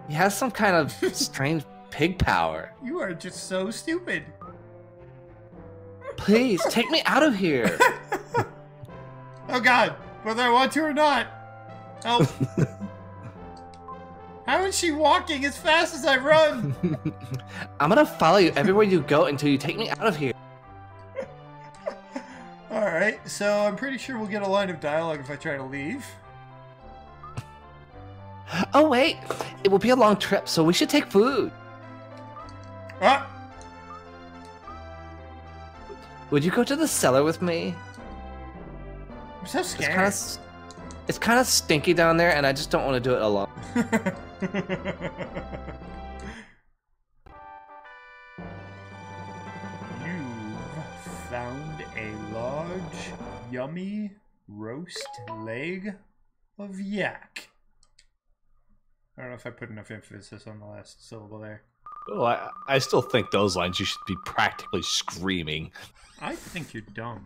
He has some kind of strange pig power. You are just so stupid. Please, take me out of here. Oh god, whether I want to or not. Help. How is she walking as fast as I run? I'm gonna follow you everywhere you go until you take me out of here. Alright, so I'm pretty sure we'll get a line of dialogue if I try to leave. Oh wait, it will be a long trip, so we should take food. Ah! Would you go to the cellar with me? I'm so scared. It's kind of stinky down there, and I just don't want to do it alone. You've found a large, yummy roast leg of yak. I don't know if I put enough emphasis on the last syllable there. Oh, I still think those lines you should be practically screaming. I think you're dumb.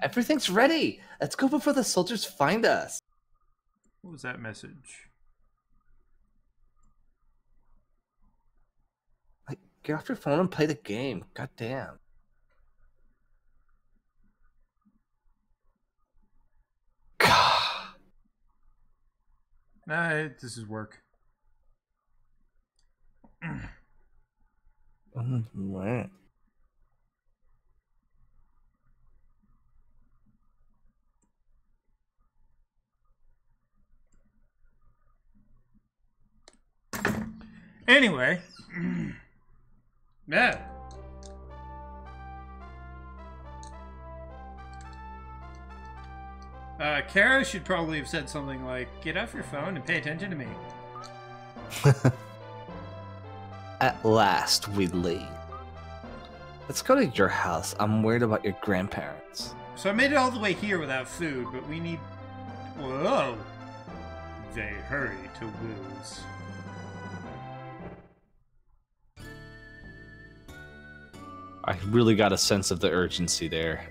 Everything's ready. Let's go before the soldiers find us. What was that message? Like, get off your phone and play the game. God damn. Nah, this is work. What? Anyway. Yeah. Kara should probably have said something like, "Get off your phone and pay attention to me." At last, we leave. Let's go to your house. I'm worried about your grandparents. So I made it all the way here without food, but we need... Whoa! They hurry to Will's. really got a sense of the urgency there.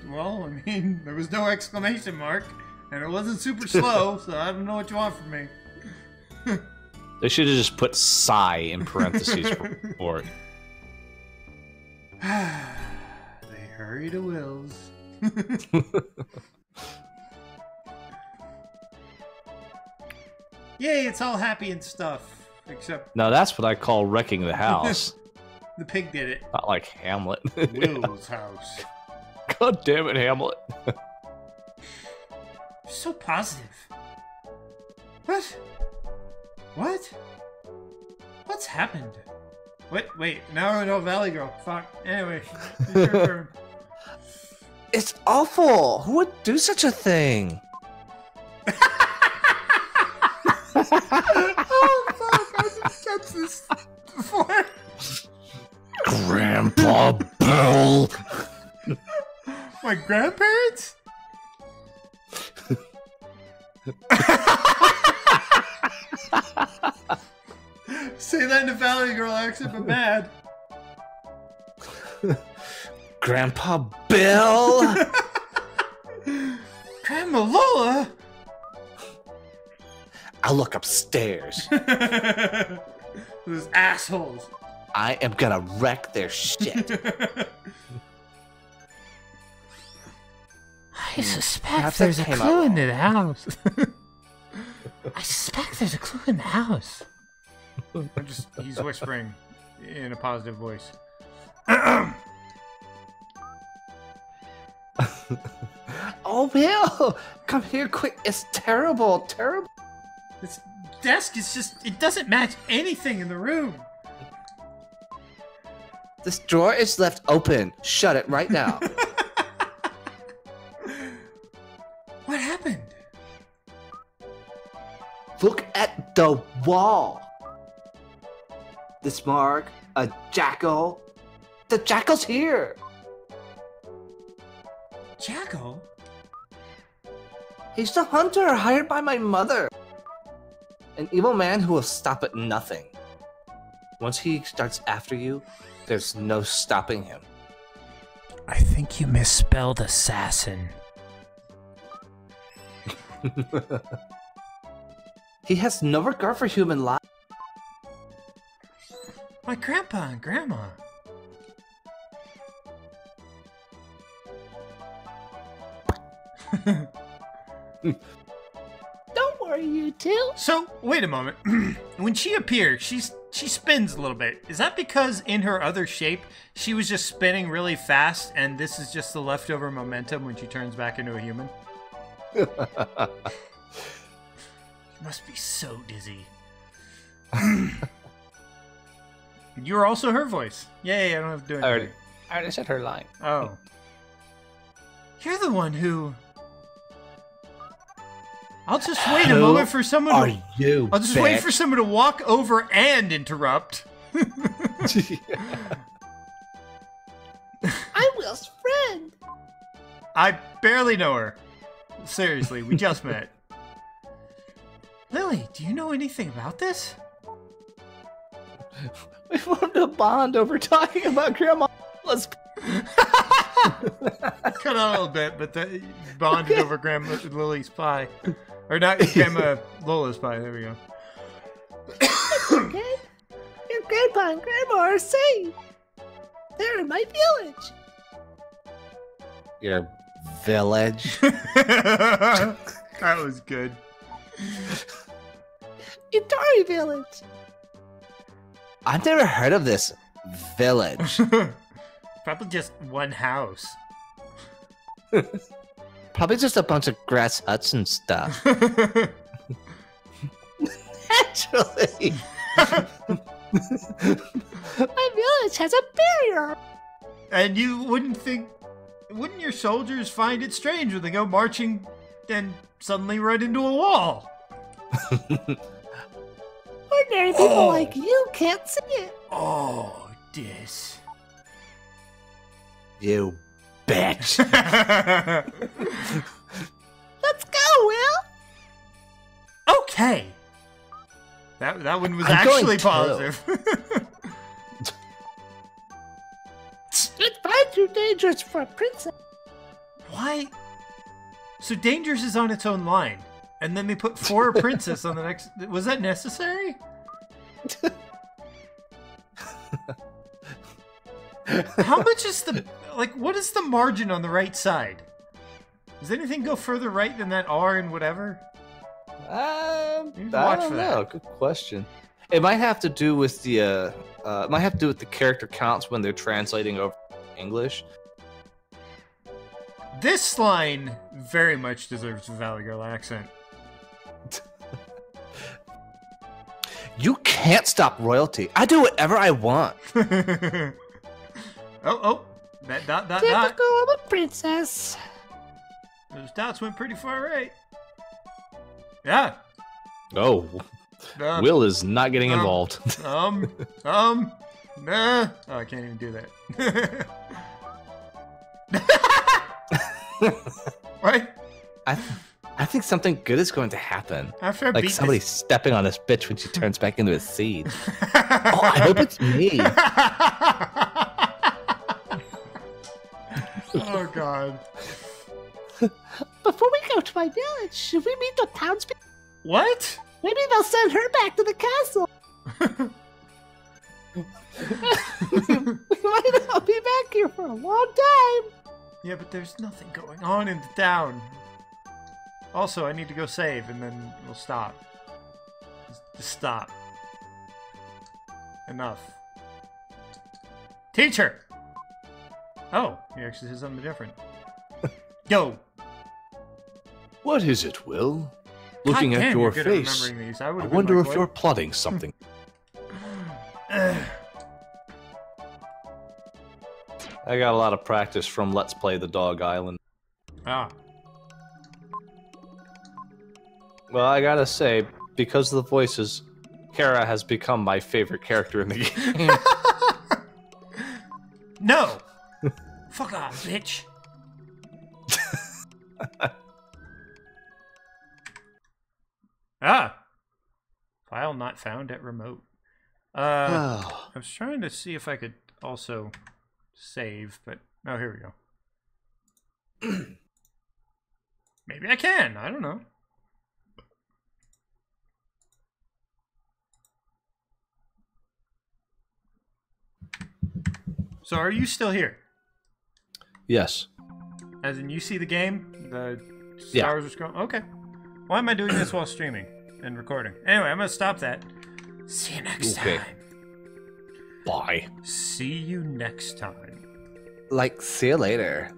Well, I mean, there was no exclamation mark, and it wasn't super slow, so I don't know what you want from me. They should have just put sigh in parentheses for it. They hurry to Will's. Yay, it's all happy and stuff. Except Now that's what I call wrecking the house. the pig did it. Not like Hamlet. Will's house. God damn it, Hamlet. You're so positive. What? What? What's happened? Wait, now I know Valley Girl. Fuck. Anyway, it's your turn. It's awful. Who would do such a thing? Oh, fuck. I just touched this before. Grandpa Bill. My grandparents? Say that in a Valley Girl accent, but bad. Grandpa Bill? Grandma Lola? I'll look upstairs. Those assholes. I am gonna wreck their shit. I suspect Perhaps there's that a came clue out in the house. I suspect there's a clue in the house. He's whispering in a positive voice. Oh, Bill! Come here quick. It's terrible, terrible. This desk is it doesn't match anything in the room. This drawer is left open. Shut it right now. What happened? Look at the wall. This mark, a jackal. The jackal's here. Jackal? He's the hunter hired by my mother. An evil man who will stop at nothing. Once he starts after you, there's no stopping him. I think you misspelled assassin. He has no regard for human life. My grandpa and grandma. Don't worry, you two. So, wait a moment. When she appears, she spins a little bit. Is that because in her other shape, she was just spinning really fast, and this is just the leftover momentum when she turns back into a human? She must be so dizzy. You're also her voice. Yay, I don't have to do anything. I already said her line. Oh. You're the one who... I'll just wait a moment for someone Are to... you? I'll just wait for someone to walk over and interrupt. I'm Will's friend. I barely know her. Seriously, we just met. Lily, do you know anything about this? We formed a bond over talking about Grandma. Let's. Cut out a little bit, but the bonded over Grandma Lily's pie. Or not Grandma Lola's pie, there we go. Okay? Your grandpa and grandma are safe. They're in my village. Your village? That was good. Itari village. I've never heard of this village. Probably just one house. Probably just a bunch of grass huts and stuff. Naturally. My village has a barrier. And you wouldn't your soldiers find it strange when they go marching and suddenly run into a wall? Ordinary people like you can't see it. Oh, this. You bitch. Let's go, Will. Okay. That one was I'm going actually to. positive. It too dangerous for a princess. Why? So Dangerous is on its own line, and then they put For a Princess on the next. Was that necessary? How much is the what is the margin on the right side? Does anything go further right than that R and whatever? I don't know. Good question. It might have to do with the character counts when they're translating over English. This line very much deserves a Valley Girl accent. You can't stop royalty. I do whatever I want. Oh, that dot. Typical of a princess. Those dots went pretty far right. Yeah. Oh, Will is not getting involved. Nah. Oh, I can't even do that. What? I think something good is going to happen. After I like beat somebody this... stepping on this bitch when she turns back into a seed. Oh, I hope it's me. Oh, God. Before we go to my village, should we meet the townspeople? What? Maybe they'll send her back to the castle. We might not be back here for a long time. Yeah, but there's nothing going on in the town. Also, I need to go save, and then we'll stop. Just stop. Enough. Teacher! Oh, he actually said something different. Go! What is it, Will? Looking at your face, I wonder if you're plotting something. I got a lot of practice from Let's Play the Dog Island. Ah. Well, I gotta say, because of the voices, Kara has become my favorite character in the game. No! Fuck off, bitch! Ah! File not found at remote. I was trying to see if I could also save, but... Oh, here we go. Maybe I can, I don't know. So are you still here? Yes. As in, you see the game? The stars are scrolling? Okay. Why am I doing this while streaming and recording? Anyway, I'm going to stop that. See you next time. Bye. See you next time. Like, see you later.